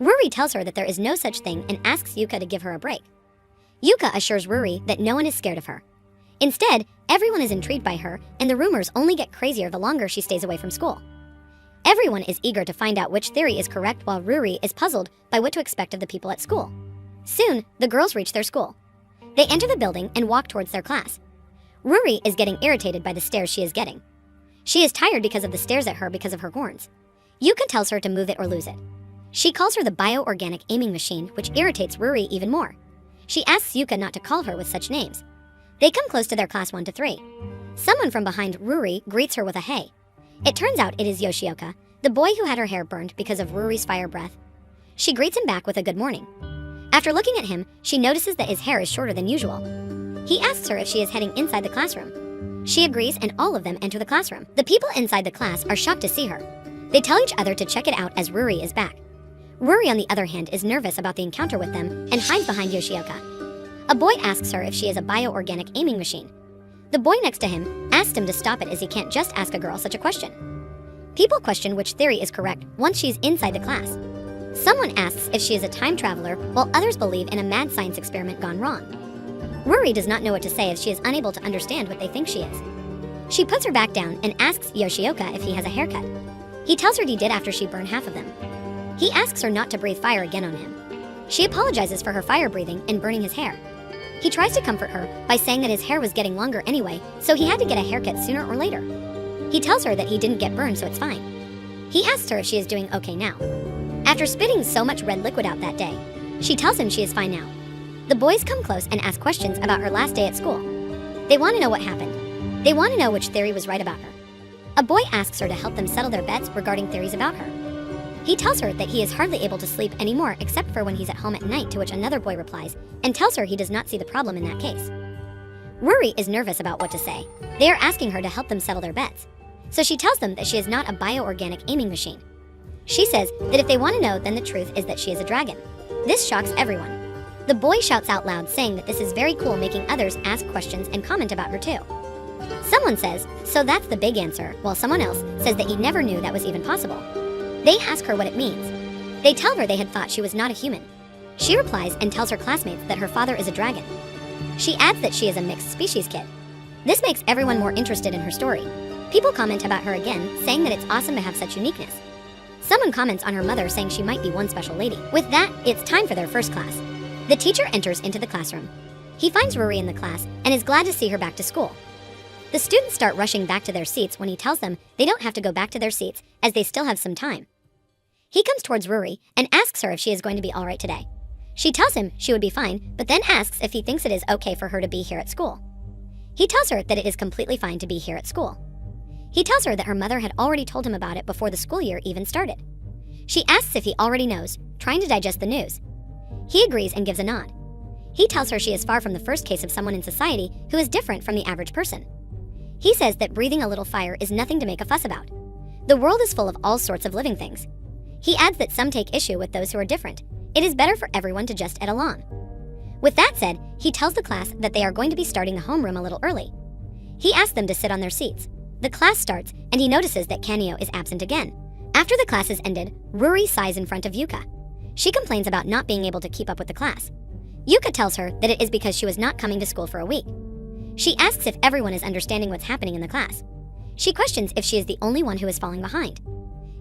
Ruri tells her that there is no such thing and asks Yuka to give her a break. Yuka assures Ruri that no one is scared of her. Instead, everyone is intrigued by her, and the rumors only get crazier the longer she stays away from school. Everyone is eager to find out which theory is correct while Ruri is puzzled by what to expect of the people at school. Soon, the girls reach their school. They enter the building and walk towards their class. Ruri is getting irritated by the stares she is getting. She is tired because of the stares at her because of her horns. Yuka tells her to move it or lose it. She calls her the bio-organic aiming machine, which irritates Ruri even more. She asks Yuka not to call her with such names. They come close to their class 1 to 3. Someone from behind Ruri greets her with a hey. It turns out it is Yoshioka, the boy who had her hair burned because of Ruri's fire breath. She greets him back with a good morning. After looking at him, she notices that his hair is shorter than usual. He asks her if she is heading inside the classroom. She agrees and all of them enter the classroom. The people inside the class are shocked to see her. They tell each other to check it out as Ruri is back. Ruri, on the other hand, is nervous about the encounter with them and hides behind Yoshioka. A boy asks her if she is a bio-organic aiming machine. The boy next to him asks him to stop it as he can't just ask a girl such a question. People question which theory is correct once she's inside the class. Someone asks if she is a time traveler, while others believe in a mad science experiment gone wrong. Ruri does not know what to say as she is unable to understand what they think she is. She puts her back down and asks Yoshioka if he has a haircut. He tells her he did after she burned half of them. He asks her not to breathe fire again on him. She apologizes for her fire breathing and burning his hair. He tries to comfort her by saying that his hair was getting longer anyway, so he had to get a haircut sooner or later. He tells her that he didn't get burned, so it's fine. He asks her if she is doing okay now. After spitting so much red liquid out that day, she tells him she is fine now. The boys come close and ask questions about her last day at school. They want to know what happened. They want to know which theory was right about her. A boy asks her to help them settle their bets regarding theories about her. He tells her that he is hardly able to sleep anymore except for when he's at home at night, to which another boy replies and tells her he does not see the problem in that case. Ruri is nervous about what to say. They are asking her to help them settle their bets. So she tells them that she is not a bio-organic aiming machine. She says that if they want to know, then the truth is that she is a dragon. This shocks everyone. The boy shouts out loud saying that this is very cool, making others ask questions and comment about her too. Someone says, so that's the big answer, while someone else says that he never knew that was even possible. They ask her what it means. They tell her they had thought she was not a human. She replies and tells her classmates that her father is a dragon. She adds that she is a mixed species kid. This makes everyone more interested in her story. People comment about her again, saying that it's awesome to have such uniqueness. Someone comments on her mother, saying she might be one special lady. With that, it's time for their first class. The teacher enters into the classroom. He finds Ruri in the class and is glad to see her back to school. The students start rushing back to their seats when he tells them they don't have to go back to their seats as they still have some time. He comes towards Ruri and asks her if she is going to be all right today. She tells him she would be fine, but then asks if he thinks it is okay for her to be here at school. He tells her that it is completely fine to be here at school. He tells her that her mother had already told him about it before the school year even started. She asks if he already knows, trying to digest the news. He agrees and gives a nod. He tells her she is far from the first case of someone in society who is different from the average person. He says that breathing a little fire is nothing to make a fuss about. The world is full of all sorts of living things. He adds that some take issue with those who are different. It is better for everyone to just get along. With that said, he tells the class that they are going to be starting the homeroom a little early. He asks them to sit on their seats. The class starts, and he notices that Kanio is absent again. After the class is ended, Ruri sighs in front of Yuka. She complains about not being able to keep up with the class. Yuka tells her that it is because she was not coming to school for a week. She asks if everyone is understanding what's happening in the class. She questions if she is the only one who is falling behind.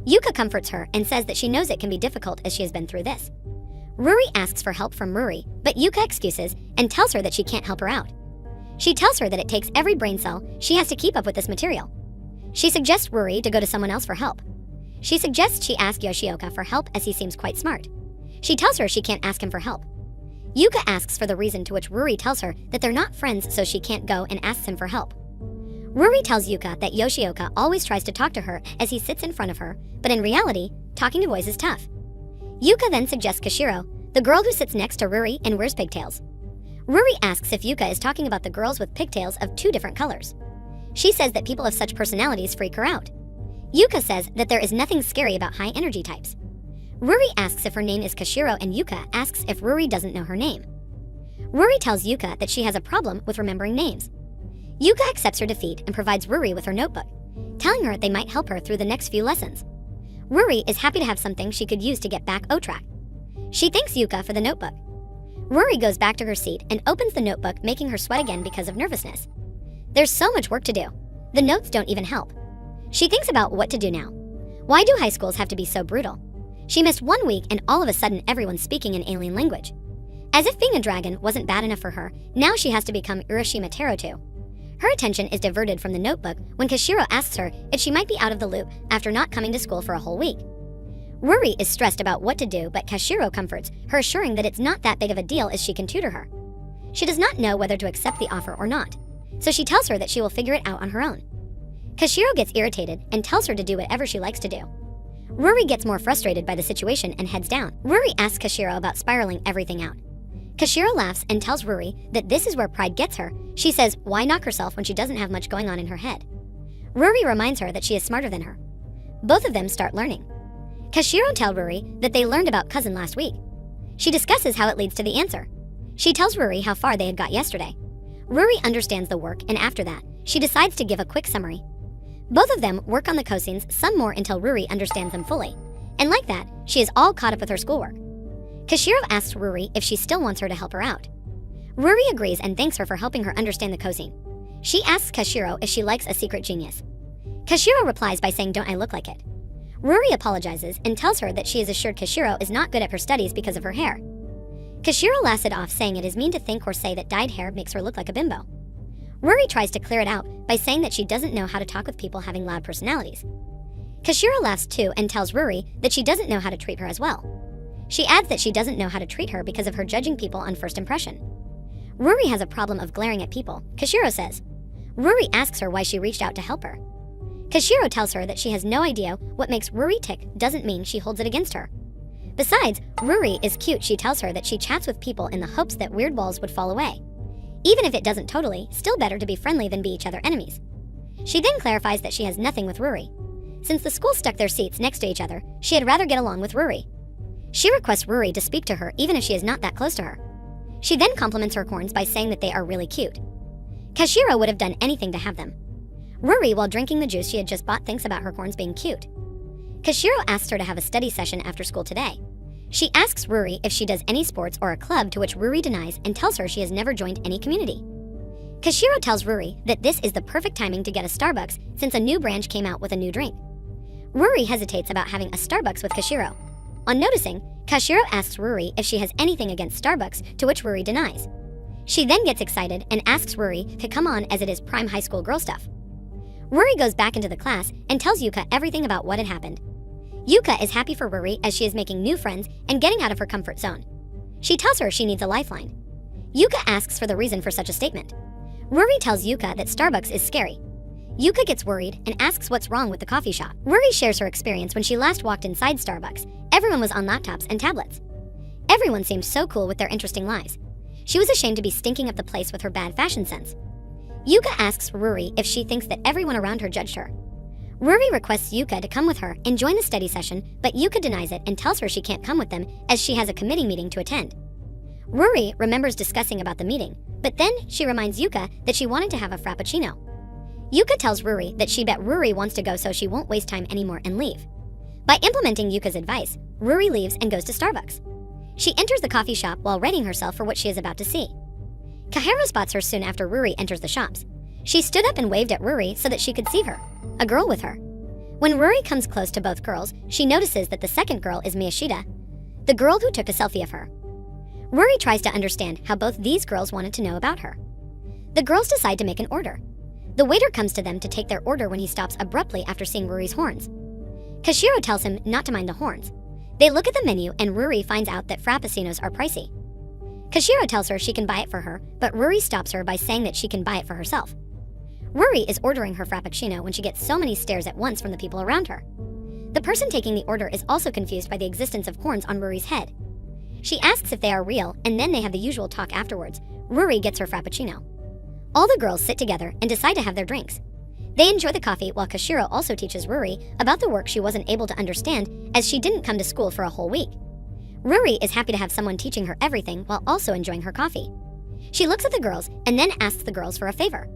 Yuka comforts her and says that she knows it can be difficult as she has been through this. Ruri asks for help from Ruri, but Yuka excuses and tells her that she can't help her out. She tells her that it takes every brain cell she has to keep up with this material. She suggests Ruri to go to someone else for help. She suggests she ask Yoshioka for help as he seems quite smart. She tells her she can't ask him for help. Yuka asks for the reason, to which Ruri tells her that they're not friends, so she can't go, and asks him for help. Ruri tells Yuka that Yoshioka always tries to talk to her as he sits in front of her, but in reality, talking to boys is tough. Yuka then suggests Kashiro, the girl who sits next to Ruri and wears pigtails. Ruri asks if Yuka is talking about the girls with pigtails of 2 different colors. She says that people of such personalities freak her out. Yuka says that there is nothing scary about high energy types. Ruri asks if her name is Kashiro, and Yuka asks if Ruri doesn't know her name. Ruri tells Yuka that she has a problem with remembering names. Yuka accepts her defeat and provides Ruri with her notebook, telling her they might help her through the next few lessons. Ruri is happy to have something she could use to get back on track. She thanks Yuka for the notebook. Ruri goes back to her seat and opens the notebook, making her sweat again because of nervousness. There's so much work to do. The notes don't even help. She thinks about what to do now. Why do high schools have to be so brutal? She missed 1 week and all of a sudden everyone's speaking an alien language. As if being a dragon wasn't bad enough for her, now she has to become Urashima Taro too. Her attention is diverted from the notebook when Kashiro asks her if she might be out of the loop after not coming to school for a whole week. Ruri is stressed about what to do, but Kashiro comforts her, assuring that it's not that big of a deal as she can tutor her. She does not know whether to accept the offer or not, so she tells her that she will figure it out on her own. Kashiro gets irritated and tells her to do whatever she likes to do. Ruri gets more frustrated by the situation and heads down. Ruri asks Kashiro about spiraling everything out. Kashiro laughs and tells Ruri that this is where pride gets her. She says, why knock herself when she doesn't have much going on in her head? Ruri reminds her that she is smarter than her. Both of them start learning. Kashiro tells Ruri that they learned about cousin last week. She discusses how it leads to the answer. She tells Ruri how far they had got yesterday. Ruri understands the work, and after that, she decides to give a quick summary. Both of them work on the cosines some more until Ruri understands them fully. And like that, she is all caught up with her schoolwork. Kashiro asks Ruri if she still wants her to help her out. Ruri agrees and thanks her for helping her understand the cosine. She asks Kashiro if she likes a secret genius. Kashiro replies by saying, don't I look like it? Ruri apologizes and tells her that she is assured Kashiro is not good at her studies because of her hair. Kashiro laughs it off, saying it is mean to think or say that dyed hair makes her look like a bimbo. Ruri tries to clear it out by saying that she doesn't know how to talk with people having loud personalities. Kashiro laughs too and tells Ruri that she doesn't know how to treat her as well. She adds that she doesn't know how to treat her because of her judging people on first impression. Ruri has a problem of glaring at people, Kashiro says. Ruri asks her why she reached out to help her. Kashiro tells her that she has no idea what makes Ruri tick doesn't mean she holds it against her. Besides, Ruri is cute. She tells her that she chats with people in the hopes that weird walls would fall away. Even if it doesn't totally, still better to be friendly than be each other enemies. She then clarifies that she has nothing with Ruri. Since the school stuck their seats next to each other, she had rather get along with Ruri. She requests Ruri to speak to her even if she is not that close to her. She then compliments her corns by saying that they are really cute. Kashiro would have done anything to have them. Ruri, while drinking the juice she had just bought, thinks about her corns being cute. Kashiro asks her to have a study session after school today. She asks Ruri if she does any sports or a club, to which Ruri denies and tells her she has never joined any community. Kashiro tells Ruri that this is the perfect timing to get a Starbucks since a new branch came out with a new drink. Ruri hesitates about having a Starbucks with Kashiro. On noticing, Kashiro asks Ruri if she has anything against Starbucks, to which Ruri denies. She then gets excited and asks Ruri to come on as it is prime high school girl stuff. Ruri goes back into the class and tells Yuka everything about what had happened. Yuka is happy for Ruri as she is making new friends and getting out of her comfort zone. She tells her she needs a lifeline. Yuka asks for the reason for such a statement. Ruri tells Yuka that Starbucks is scary. Yuka gets worried and asks what's wrong with the coffee shop. Ruri shares her experience when she last walked inside Starbucks. Everyone was on laptops and tablets. Everyone seemed so cool with their interesting lives. She was ashamed to be stinking up the place with her bad fashion sense. Yuka asks Ruri if she thinks that everyone around her judged her. Ruri requests Yuka to come with her and join the study session, but Yuka denies it and tells her she can't come with them as she has a committee meeting to attend. Ruri remembers discussing about the meeting, but then she reminds Yuka that she wanted to have a frappuccino. Yuka tells Ruri that she bet Ruri wants to go so she won't waste time anymore and leave. By implementing Yuka's advice, Ruri leaves and goes to Starbucks. She enters the coffee shop while readying herself for what she is about to see. Kaharu spots her soon after Ruri enters the shops. She stood up and waved at Ruri so that she could see her, a girl with her. When Ruri comes close to both girls, she notices that the second girl is Miyashita, the girl who took a selfie of her. Ruri tries to understand how both these girls wanted to know about her. The girls decide to make an order. The waiter comes to them to take their order when he stops abruptly after seeing Ruri's horns. Kashiro tells him not to mind the horns. They look at the menu and Ruri finds out that frappuccinos are pricey. Kashiro tells her she can buy it for her, but Ruri stops her by saying that she can buy it for herself. Ruri is ordering her frappuccino when she gets so many stares at once from the people around her. The person taking the order is also confused by the existence of horns on Ruri's head. She asks if they are real, and then they have the usual talk afterwards. Ruri gets her frappuccino. All the girls sit together and decide to have their drinks. They enjoy the coffee while Kashiro also teaches Ruri about the work she wasn't able to understand as she didn't come to school for a whole week. Ruri is happy to have someone teaching her everything while also enjoying her coffee. She looks at the girls and then asks the girls for a favor.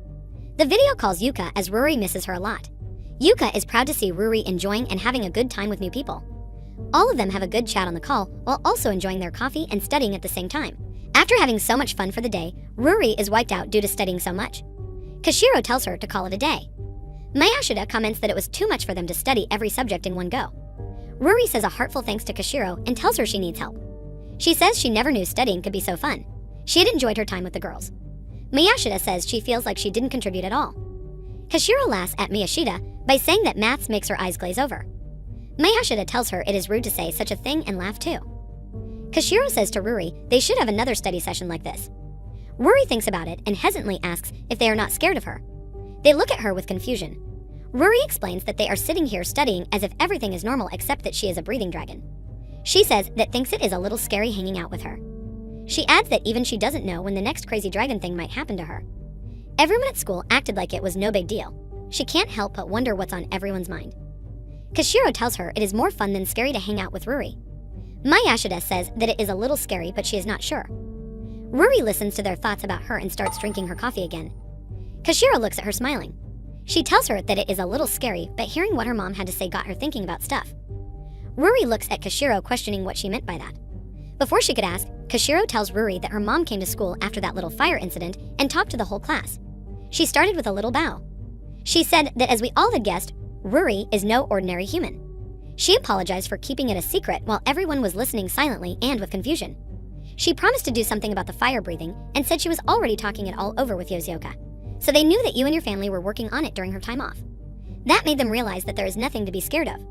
The video calls Yuka as Ruri misses her a lot. Yuka is proud to see Ruri enjoying and having a good time with new people. All of them have a good chat on the call while also enjoying their coffee and studying at the same time. After having so much fun for the day, Ruri is wiped out due to studying so much. Kashiro tells her to call it a day. Mayashida comments that it was too much for them to study every subject in one go. Ruri says a heartful thanks to Kashiro and tells her she needs help. She says she never knew studying could be so fun. She had enjoyed her time with the girls. Miyashida says she feels like she didn't contribute at all. Kashiro laughs at Miyashida by saying that maths makes her eyes glaze over. Miyashida tells her it is rude to say such a thing and laugh too. Kashiro says to Ruri they should have another study session like this. Ruri thinks about it and hesitantly asks if they are not scared of her. They look at her with confusion. Ruri explains that they are sitting here studying as if everything is normal except that she is a breathing dragon. She says that thinks it is a little scary hanging out with her. She adds that even she doesn't know when the next crazy dragon thing might happen to her. Everyone at school acted like it was no big deal. She can't help but wonder what's on everyone's mind. Kashiro tells her it is more fun than scary to hang out with Ruri. Mayashida says that it is a little scary but she is not sure. Ruri listens to their thoughts about her and starts drinking her coffee again. Kashiro looks at her smiling. She tells her that it is a little scary, but hearing what her mom had to say got her thinking about stuff. Ruri looks at Kashiro questioning what she meant by that. Before she could ask, Kashiro tells Ruri that her mom came to school after that little fire incident and talked to the whole class. She started with a little bow. She said that as we all had guessed, Ruri is no ordinary human. She apologized for keeping it a secret while everyone was listening silently and with confusion. She promised to do something about the fire breathing and said she was already talking it all over with Yoshioka. So they knew that you and your family were working on it during her time off. That made them realize that there is nothing to be scared of.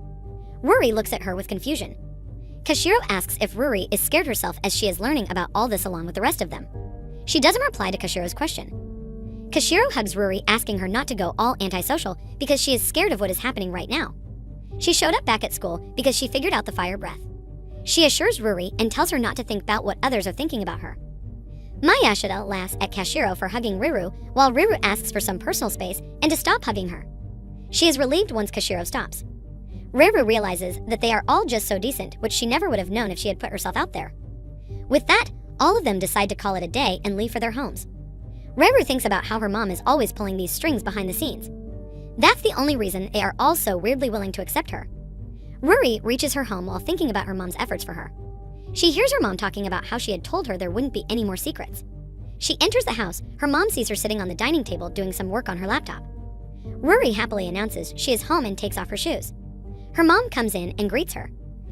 Ruri looks at her with confusion. Kashiro asks if Ruri is scared herself as she is learning about all this along with the rest of them. She doesn't reply to Kashiro's question. Kashiro hugs Ruri, asking her not to go all antisocial because she is scared of what is happening right now. She showed up back at school because she figured out the fire breath. She assures Ruri and tells her not to think about what others are thinking about her. Mayashida laughs at Kashiro for hugging Ruru, while Ruru asks for some personal space and to stop hugging her. She is relieved once Kashiro stops. Ruru realizes that they are all just so decent, which she never would have known if she had put herself out there. With that, all of them decide to call it a day and leave for their homes. Ruru thinks about how her mom is always pulling these strings behind the scenes. That's the only reason they are all so weirdly willing to accept her. Ruri reaches her home while thinking about her mom's efforts for her. She hears her mom talking about how she had told her there wouldn't be any more secrets. She enters the house. Her mom sees her sitting on the dining table doing some work on her laptop. Ruri happily announces she is home and takes off her shoes. Her mom comes in and greets her.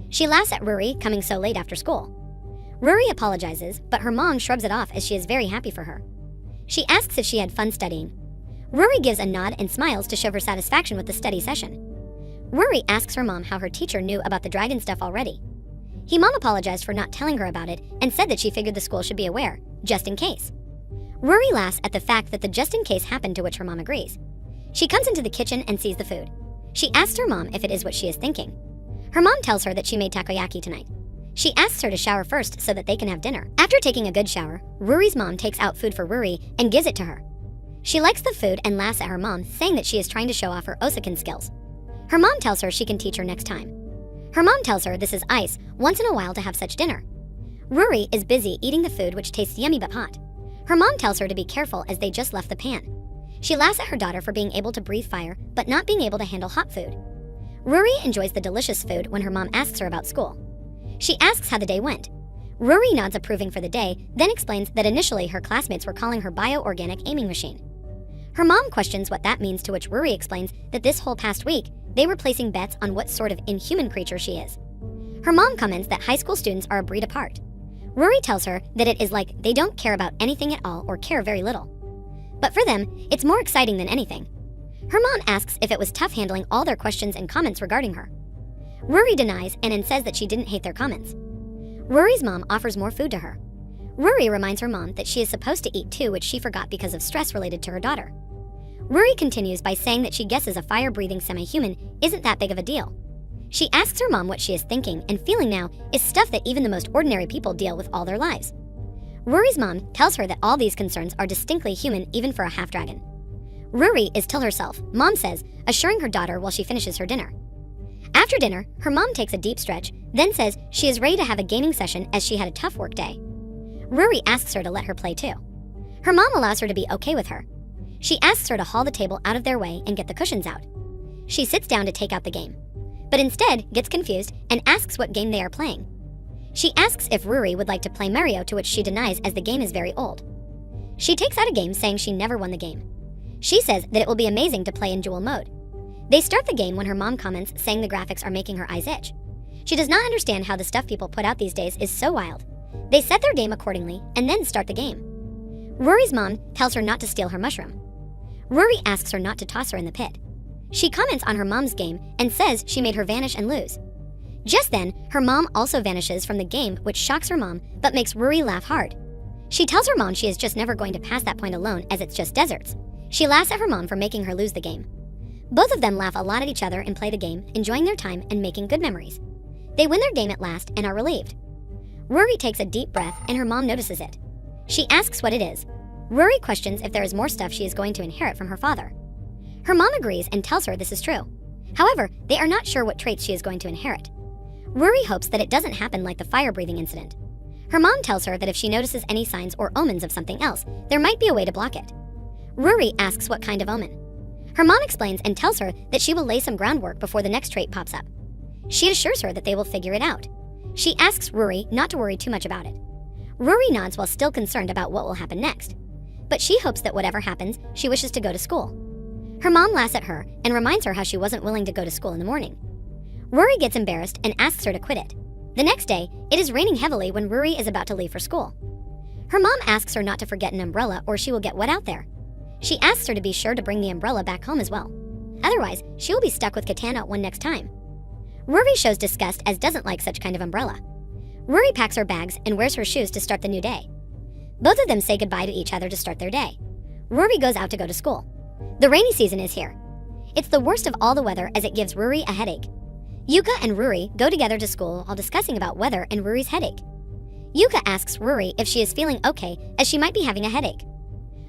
She laughs at Ruri coming so late after school. Ruri apologizes, but her mom shrugs it off as she is very happy for her. She asks if she had fun studying. Ruri gives a nod and smiles to show her satisfaction with the study session. Ruri asks her mom how her teacher knew about the dragon stuff already. Her mom apologized for not telling her about it and said that she figured the school should be aware, just in case. Ruri laughs at the fact that the just in case happened, to which her mom agrees. She comes into the kitchen and sees the food. She asks her mom if it is what she is thinking. Her mom tells her that she made takoyaki tonight. She asks her to shower first so that they can have dinner. After taking a good shower, Ruri's mom takes out food for Ruri and gives it to her. She likes the food and laughs at her mom, saying that she is trying to show off her Osakan skills. Her mom tells her she can teach her next time. Her mom tells her this is ice once in a while to have such dinner. Ruri is busy eating the food, which tastes yummy but hot. Her mom tells her to be careful as they just left the pan. She laughs at her daughter for being able to breathe fire but not being able to handle hot food. Ruri enjoys the delicious food when her mom asks her about school. She asks how the day went. Ruri nods approving for the day, then explains that initially her classmates were calling her bio-organic aiming machine. Her mom questions what that means, to which Ruri explains that this whole past week, they were placing bets on what sort of inhuman creature she is. Her mom comments that high school students are a breed apart. Ruri tells her that it is like they don't care about anything at all or care very little. But for them, it's more exciting than anything. Her mom asks if it was tough handling all their questions and comments regarding her. Ruri denies and says that she didn't hate their comments. Ruri's mom offers more food to her. Ruri reminds her mom that she is supposed to eat too, which she forgot because of stress related to her daughter. Ruri continues by saying that she guesses a fire-breathing semi-human isn't that big of a deal. She asks her mom what she is thinking and feeling now is stuff that even the most ordinary people deal with all their lives. Ruri's mom tells her that all these concerns are distinctly human even for a half-dragon. Ruri is to herself, mom says, assuring her daughter while she finishes her dinner. After dinner, her mom takes a deep stretch, then says she is ready to have a gaming session as she had a tough work day. Ruri asks her to let her play too. Her mom allows her to be okay with her. She asks her to haul the table out of their way and get the cushions out. She sits down to take out the game, but instead gets confused and asks what game they are playing. She asks if Ruri would like to play Mario, to which she denies as the game is very old. She takes out a game saying she never won the game. She says that it will be amazing to play in dual mode. They start the game when her mom comments saying the graphics are making her eyes itch. She does not understand how the stuff people put out these days is so wild. They set their game accordingly and then start the game. Ruri's mom tells her not to steal her mushroom. Ruri asks her not to toss her in the pit. She comments on her mom's game and says she made her vanish and lose. Just then, her mom also vanishes from the game, which shocks her mom but makes Ruri laugh hard. She tells her mom she is just never going to pass that point alone as it's just deserts. She laughs at her mom for making her lose the game. Both of them laugh a lot at each other and play the game, enjoying their time and making good memories. They win their game at last and are relieved. Ruri takes a deep breath and her mom notices it. She asks what it is. Ruri questions if there is more stuff she is going to inherit from her father. Her mom agrees and tells her this is true. However, they are not sure what traits she is going to inherit. Ruri hopes that it doesn't happen like the fire-breathing incident. Her mom tells her that if she notices any signs or omens of something else, there might be a way to block it. Ruri asks what kind of omen. Her mom explains and tells her that she will lay some groundwork before the next trait pops up. She assures her that they will figure it out. She asks Ruri not to worry too much about it. Ruri nods while still concerned about what will happen next. But she hopes that whatever happens, she wishes to go to school. Her mom laughs at her and reminds her how she wasn't willing to go to school in the morning. Ruri gets embarrassed and asks her to quit it. The next day, it is raining heavily when Ruri is about to leave for school. Her mom asks her not to forget an umbrella or she will get wet out there. She asks her to be sure to bring the umbrella back home as well. Otherwise, she will be stuck with Katana one next time. Ruri shows disgust as doesn't like such kind of umbrella. Ruri packs her bags and wears her shoes to start the new day. Both of them say goodbye to each other to start their day. Ruri goes out to go to school. The rainy season is here. It's the worst of all the weather as it gives Ruri a headache. Yuka and Ruri go together to school while discussing about weather and Ruri's headache. Yuka asks Ruri if she is feeling okay as she might be having a headache.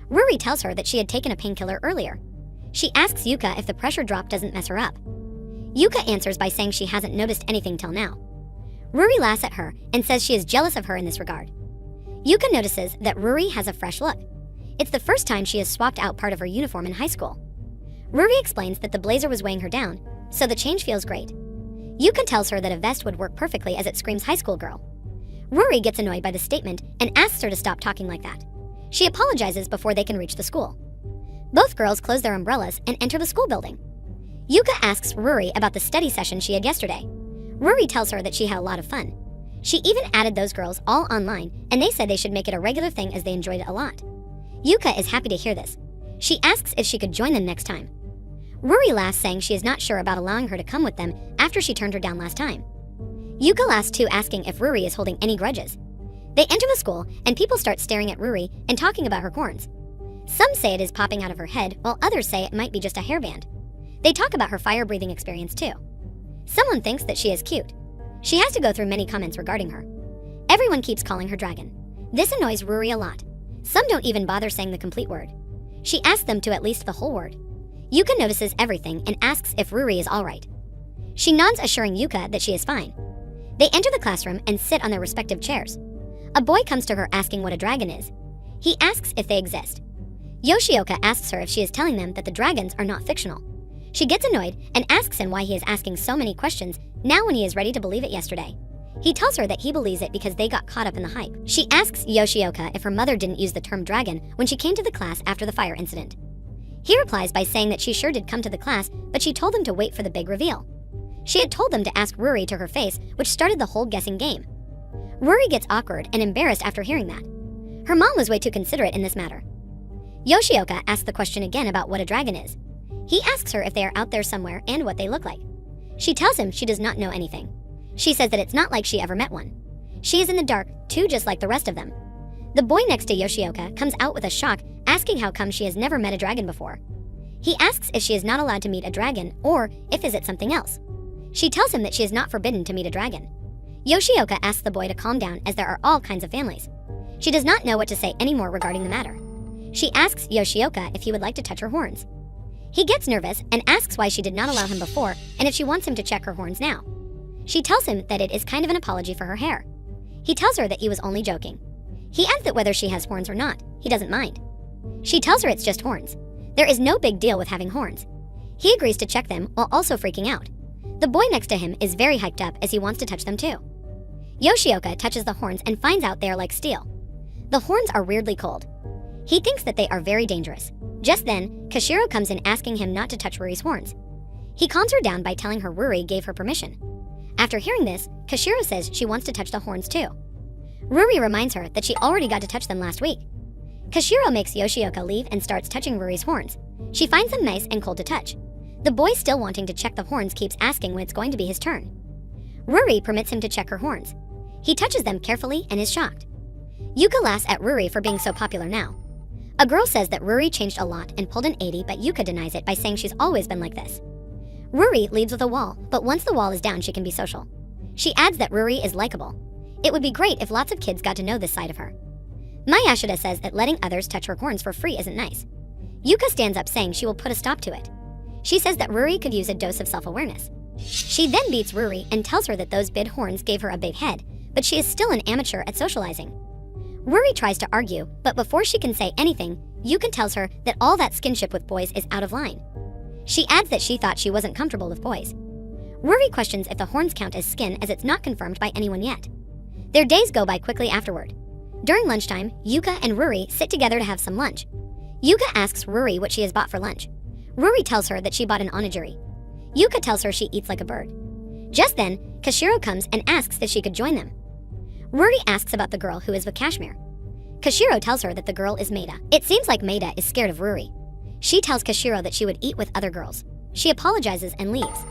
Ruri tells her that she had taken a painkiller earlier. She asks Yuka if the pressure drop doesn't mess her up. Yuka answers by saying she hasn't noticed anything till now. Ruri laughs at her and says she is jealous of her in this regard. Yuka notices that Ruri has a fresh look. It's the first time she has swapped out part of her uniform in high school. Ruri explains that the blazer was weighing her down, so the change feels great. Yuka tells her that a vest would work perfectly as it screams high school girl. Ruri gets annoyed by the statement and asks her to stop talking like that. She apologizes before they can reach the school. Both girls close their umbrellas and enter the school building. Yuka asks Ruri about the study session she had yesterday. Ruri tells her that she had a lot of fun. She even added those girls all online, and they said they should make it a regular thing as they enjoyed it a lot. Yuka is happy to hear this. She asks if she could join them next time. Ruri laughs, saying she is not sure about allowing her to come with them after she turned her down last time. Yuka laughs too, asking if Ruri is holding any grudges. They enter the school, and people start staring at Ruri and talking about her corns. Some say it is popping out of her head, while others say it might be just a hairband. They talk about her fire-breathing experience too. Someone thinks that she is cute. She has to go through many comments regarding her. Everyone keeps calling her dragon. This annoys Ruri a lot. Some don't even bother saying the complete word. She asks them to at least the whole word. Yuka notices everything and asks if Ruri is alright. She nods, assuring Yuka that she is fine. They enter the classroom and sit on their respective chairs. A boy comes to her asking what a dragon is. He asks if they exist. Yoshioka asks her if she is telling them that the dragons are not fictional. She gets annoyed and asks him why he is asking so many questions now when he is ready to believe it yesterday. He tells her that he believes it because they got caught up in the hype. She asks Yoshioka if her mother didn't use the term dragon when she came to the class after the fire incident. He replies by saying that she sure did come to the class, but she told them to wait for the big reveal. She had told them to ask Ruri to her face, which started the whole guessing game. Ruri gets awkward and embarrassed after hearing that. Her mom was way too considerate in this matter. Yoshioka asks the question again about what a dragon is. He asks her if they are out there somewhere and what they look like. She tells him she does not know anything. She says that it's not like she ever met one. She is in the dark, too, just like the rest of them. The boy next to Yoshioka comes out with a shock, asking how come she has never met a dragon before. He asks if she is not allowed to meet a dragon, or if is it something else. She tells him that she is not forbidden to meet a dragon. Yoshioka asks the boy to calm down as there are all kinds of families. She does not know what to say anymore regarding the matter. She asks Yoshioka if he would like to touch her horns. He gets nervous and asks why she did not allow him before and if she wants him to check her horns now. She tells him that it is kind of an apology for her hair. He tells her that he was only joking. He adds that whether she has horns or not, he doesn't mind. She tells her it's just horns. There is no big deal with having horns. He agrees to check them while also freaking out. The boy next to him is very hyped up as he wants to touch them too. Yoshioka touches the horns and finds out they are like steel. The horns are weirdly cold. He thinks that they are very dangerous. Just then, Kashiro comes in asking him not to touch Ruri's horns. He calms her down by telling her Ruri gave her permission. After hearing this, Kashiro says she wants to touch the horns too. Ruri reminds her that she already got to touch them last week. Kashiro makes Yoshioka leave and starts touching Ruri's horns. She finds them nice and cold to touch. The boy, still wanting to check the horns, keeps asking when it's going to be his turn. Ruri permits him to check her horns. He touches them carefully and is shocked. Yuka laughs at Ruri for being so popular now. A girl says that Ruri changed a lot and pulled an 80, but Yuka denies it by saying she's always been like this. Ruri leaves with a wall, but once the wall is down she can be social. She adds that Ruri is likable. It would be great if lots of kids got to know this side of her. Mayashida says that letting others touch her horns for free isn't nice. Yuka stands up saying she will put a stop to it. She says that Ruri could use a dose of self-awareness. She then beats Ruri and tells her that those big horns gave her a big head, but she is still an amateur at socializing. Ruri tries to argue, but before she can say anything, Yuka tells her that all that skinship with boys is out of line. She adds that she thought she wasn't comfortable with boys. Ruri questions if the horns count as skin as it's not confirmed by anyone yet. Their days go by quickly afterward. During lunchtime, Yuka and Ruri sit together to have some lunch. Yuka asks Ruri what she has bought for lunch. Ruri tells her that she bought an onigiri. Yuka tells her she eats like a bird. Just then, Kashiro comes and asks if she could join them. Ruri asks about the girl who is with Kashmir. Kashiro tells her that the girl is Maida. It seems like Maida is scared of Ruri. She tells Kashiro that she would eat with other girls. She apologizes and leaves.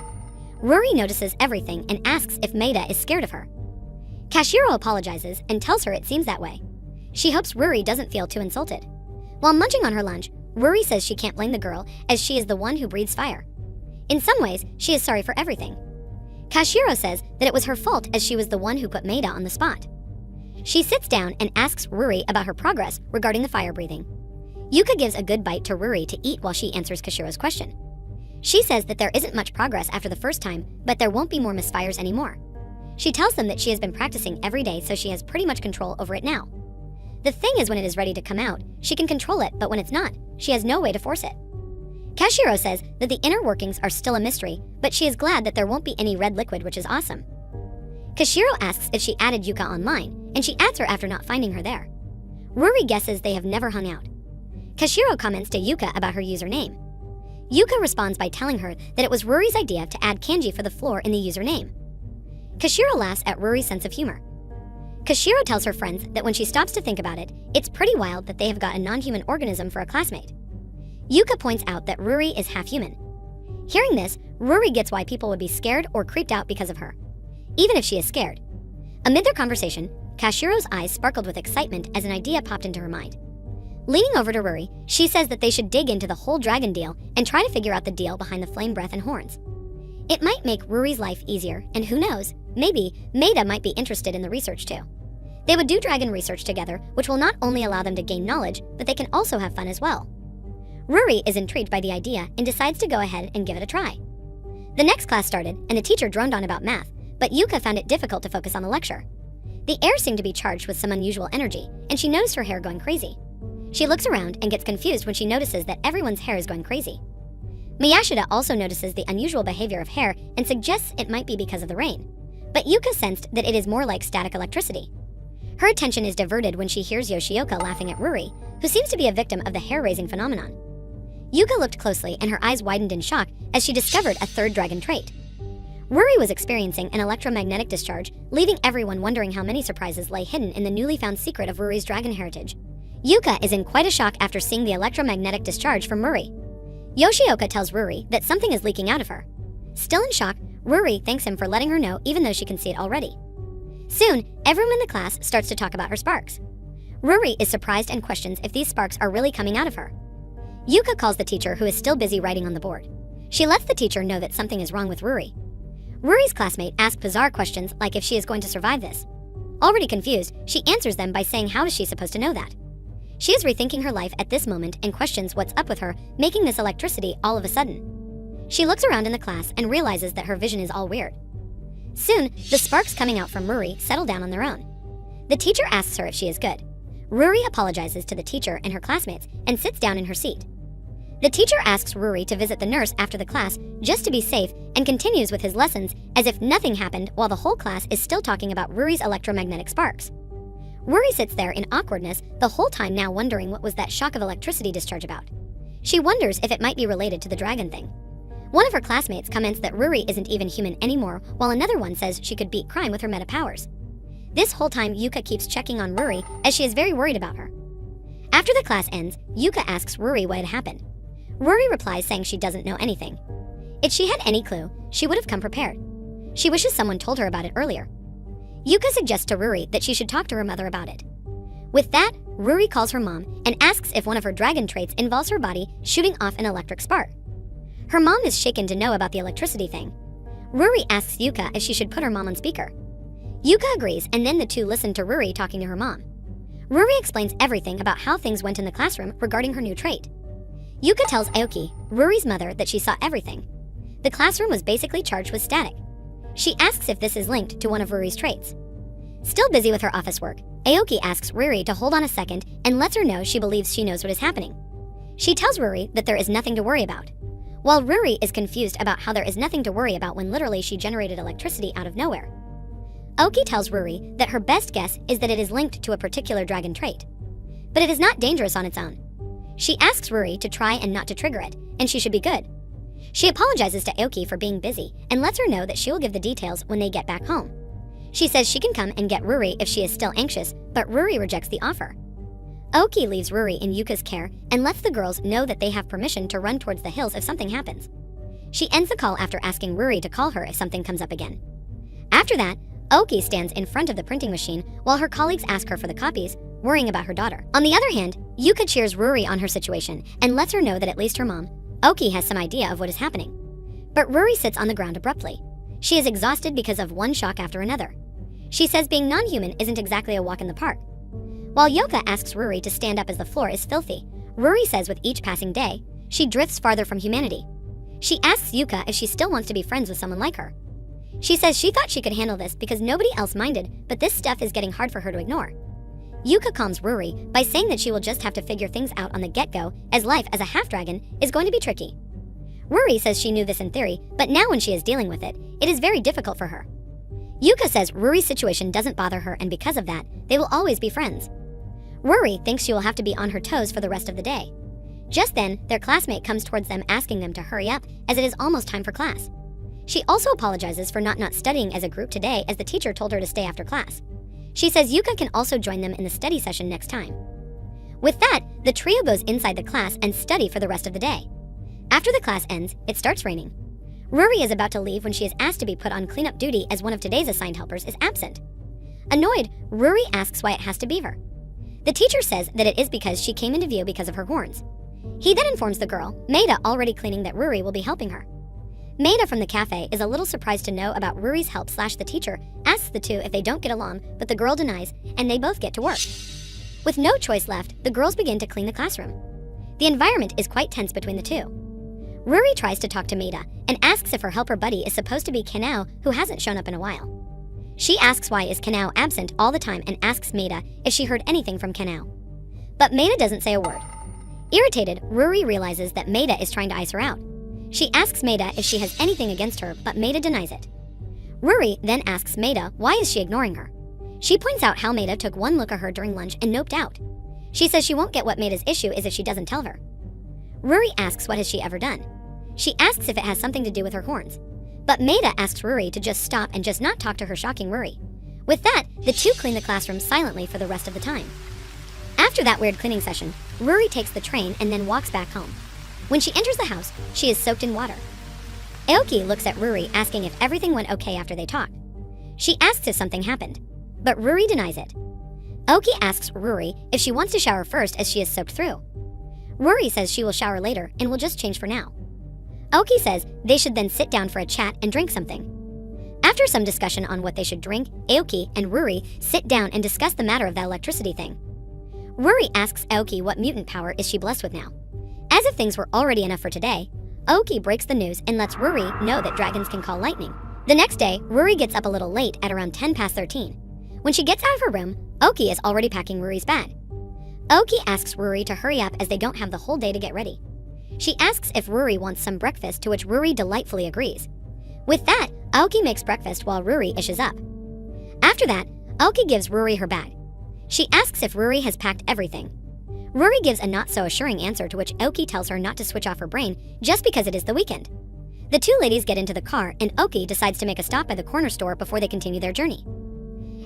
Ruri notices everything and asks if Maida is scared of her. Kashiro apologizes and tells her it seems that way. She hopes Ruri doesn't feel too insulted. While munching on her lunch, Ruri says she can't blame the girl as she is the one who breathes fire. In some ways, she is sorry for everything. Kashiro says that it was her fault as she was the one who put Maida on the spot. She sits down and asks Ruri about her progress regarding the fire breathing. Yuka gives a good bite to Ruri to eat while she answers Kashiro's question. She says that there isn't much progress after the first time, but there won't be more misfires anymore. She tells them that she has been practicing every day, so she has pretty much control over it now. The thing is, when it is ready to come out, she can control it, but when it's not, she has no way to force it. Kashiro says that the inner workings are still a mystery, but she is glad that there won't be any red liquid, which is awesome. Kashiro asks if she added Yuka online, and she adds her after not finding her there. Ruri guesses they have never hung out. Kashiro comments to Yuka about her username. Yuka responds by telling her that it was Ruri's idea to add kanji for the floor in the username. Kashiro laughs at Ruri's sense of humor. Kashiro tells her friends that when she stops to think about it, it's pretty wild that they have got a non-human organism for a classmate. Yuka points out that Ruri is half human. Hearing this, Ruri gets why people would be scared or creeped out because of her, even if she is scared. Amid their conversation, Kashiro's eyes sparkled with excitement as an idea popped into her mind. Leaning over to Ruri, she says that they should dig into the whole dragon deal and try to figure out the deal behind the flame breath and horns. It might make Ruri's life easier, and who knows, maybe Maida might be interested in the research too. They would do dragon research together, which will not only allow them to gain knowledge, but they can also have fun as well. Ruri is intrigued by the idea and decides to go ahead and give it a try. The next class started, and the teacher droned on about math, but Yuka found it difficult to focus on the lecture. The air seemed to be charged with some unusual energy, and she noticed her hair going crazy. She looks around and gets confused when she notices that everyone's hair is going crazy. Miyashida also notices the unusual behavior of hair and suggests it might be because of the rain, but Yuka sensed that it is more like static electricity. Her attention is diverted when she hears Yoshioka laughing at Ruri, who seems to be a victim of the hair-raising phenomenon. Yuka looked closely and her eyes widened in shock as she discovered a third dragon trait. Ruri was experiencing an electromagnetic discharge, leaving everyone wondering how many surprises lay hidden in the newly found secret of Ruri's dragon heritage. Yuka is in quite a shock after seeing the electromagnetic discharge from Ruri. Yoshioka tells Ruri that something is leaking out of her. Still in shock, Ruri thanks him for letting her know even though she can see it already. Soon, everyone in the class starts to talk about her sparks. Ruri is surprised and questions if these sparks are really coming out of her. Yuka calls the teacher, who is still busy writing on the board. She lets the teacher know that something is wrong with Ruri. Ruri's classmate asks bizarre questions like if she is going to survive this. Already confused, she answers them by saying how is she supposed to know that? She is rethinking her life at this moment and questions what's up with her, making this electricity all of a sudden. She looks around in the class and realizes that her vision is all weird. Soon, the sparks coming out from Ruri settle down on their own. The teacher asks her if she is good. Ruri apologizes to the teacher and her classmates and sits down in her seat. The teacher asks Ruri to visit the nurse after the class just to be safe and continues with his lessons as if nothing happened while the whole class is still talking about Ruri's electromagnetic sparks. Ruri sits there in awkwardness the whole time, now wondering what was that shock of electricity discharge about. She wonders if it might be related to the dragon thing. One of her classmates comments that Ruri isn't even human anymore, while another one says she could beat crime with her meta powers. This whole time, Yuka keeps checking on Ruri as she is very worried about her. After the class ends, Yuka asks Ruri what had happened. Ruri replies saying she doesn't know anything. If she had any clue, she would have come prepared. She wishes someone told her about it earlier. Yuka suggests to Ruri that she should talk to her mother about it. With that, Ruri calls her mom and asks if one of her dragon traits involves her body shooting off an electric spark. Her mom is shaken to know about the electricity thing. Ruri asks Yuka if she should put her mom on speaker. Yuka agrees, and then the two listen to Ruri talking to her mom. Ruri explains everything about how things went in the classroom regarding her new trait. Yuka tells Aoki, Ruri's mother, that she saw everything. The classroom was basically charged with static. She asks if this is linked to one of Ruri's traits. Still busy with her office work, Aoki asks Ruri to hold on a second and lets her know she believes she knows what is happening. She tells Ruri that there is nothing to worry about. While Ruri is confused about how there is nothing to worry about when literally she generated electricity out of nowhere. Aoki tells Ruri that her best guess is that it is linked to a particular dragon trait. But it is not dangerous on its own. She asks Ruri to try and not to trigger it, and she should be good. She apologizes to Aoki for being busy and lets her know that she will give the details when they get back home. She says she can come and get Ruri if she is still anxious, but Ruri rejects the offer. Aoki leaves Ruri in Yuka's care and lets the girls know that they have permission to run towards the hills if something happens. She ends the call after asking Ruri to call her if something comes up again. After that, Aoki stands in front of the printing machine while her colleagues ask her for the copies, worrying about her daughter. On the other hand, Yuka cheers Ruri on her situation and lets her know that at least her mom, Aoki, has some idea of what is happening. But Ruri sits on the ground abruptly. She is exhausted because of one shock after another. She says being non-human isn't exactly a walk in the park. While Yuka asks Ruri to stand up as the floor is filthy, Ruri says with each passing day, she drifts farther from humanity. She asks Yuka if she still wants to be friends with someone like her. She says she thought she could handle this because nobody else minded, but this stuff is getting hard for her to ignore. Yuka calms Ruri by saying that she will just have to figure things out on the get-go, as life as a half-dragon is going to be tricky. Ruri says she knew this in theory, but now when she is dealing with it, it is very difficult for her. Yuka says Ruri's situation doesn't bother her, and because of that, they will always be friends. Ruri thinks she will have to be on her toes for the rest of the day. Just then, their classmate comes towards them asking them to hurry up as it is almost time for class. She also apologizes for not studying as a group today as the teacher told her to stay after class. She says Yuka can also join them in the study session next time. With that, the trio goes inside the class and study for the rest of the day. After the class ends, it starts raining. Ruri is about to leave when she is asked to be put on cleanup duty as one of today's assigned helpers is absent. Annoyed, Ruri asks why it has to be her. The teacher says that it is because she came into view because of her horns. He then informs the girl, Maida, already cleaning, that Ruri will be helping her. Maida from the cafe is a little surprised to know about Ruri's help. The teacher asks the two if they don't get along, but the girl denies, and they both get to work. With no choice left, the girls begin to clean the classroom. The environment is quite tense between the two. Ruri tries to talk to Maida and asks if her helper buddy is supposed to be Kanao, who hasn't shown up in a while. She asks why is Kanao absent all the time and asks Maida if she heard anything from Kanao. But Maida doesn't say a word. Irritated, Ruri realizes that Maida is trying to ice her out. She asks Maida if she has anything against her, but Maida denies it. Ruri then asks Maida why is she ignoring her. She points out how Maida took one look at her during lunch and noped out. She says she won't get what Maida's issue is if she doesn't tell her. Ruri asks what has she ever done. She asks if it has something to do with her horns. But Maida asks Ruri to just stop and just not talk to her, shocking Ruri. With that, the two clean the classroom silently for the rest of the time. After that weird cleaning session, Ruri takes the train and then walks back home. When she enters the house, she is soaked in water. Aoki looks at Ruri asking if everything went okay after they talked. She asks if something happened, but Ruri denies it. Aoki asks Ruri if she wants to shower first as she is soaked through. Ruri says she will shower later and will just change for now. Aoki says they should then sit down for a chat and drink something. After some discussion on what they should drink, Aoki and Ruri sit down and discuss the matter of the electricity thing. Ruri asks Aoki what mutant power is she blessed with now. As if things were already enough for today, Aoki breaks the news and lets Ruri know that dragons can call lightning. The next day, Ruri gets up a little late at around 10 past 13. When she gets out of her room, Aoki is already packing Ruri's bag. Aoki asks Ruri to hurry up as they don't have the whole day to get ready. She asks if Ruri wants some breakfast, to which Ruri delightfully agrees. With that, Aoki makes breakfast while Ruri ishes up. After that, Aoki gives Ruri her bag. She asks if Ruri has packed everything. Ruri gives a not-so-assuring answer, to which Aoki tells her not to switch off her brain just because it is the weekend. The two ladies get into the car and Aoki decides to make a stop by the corner store before they continue their journey.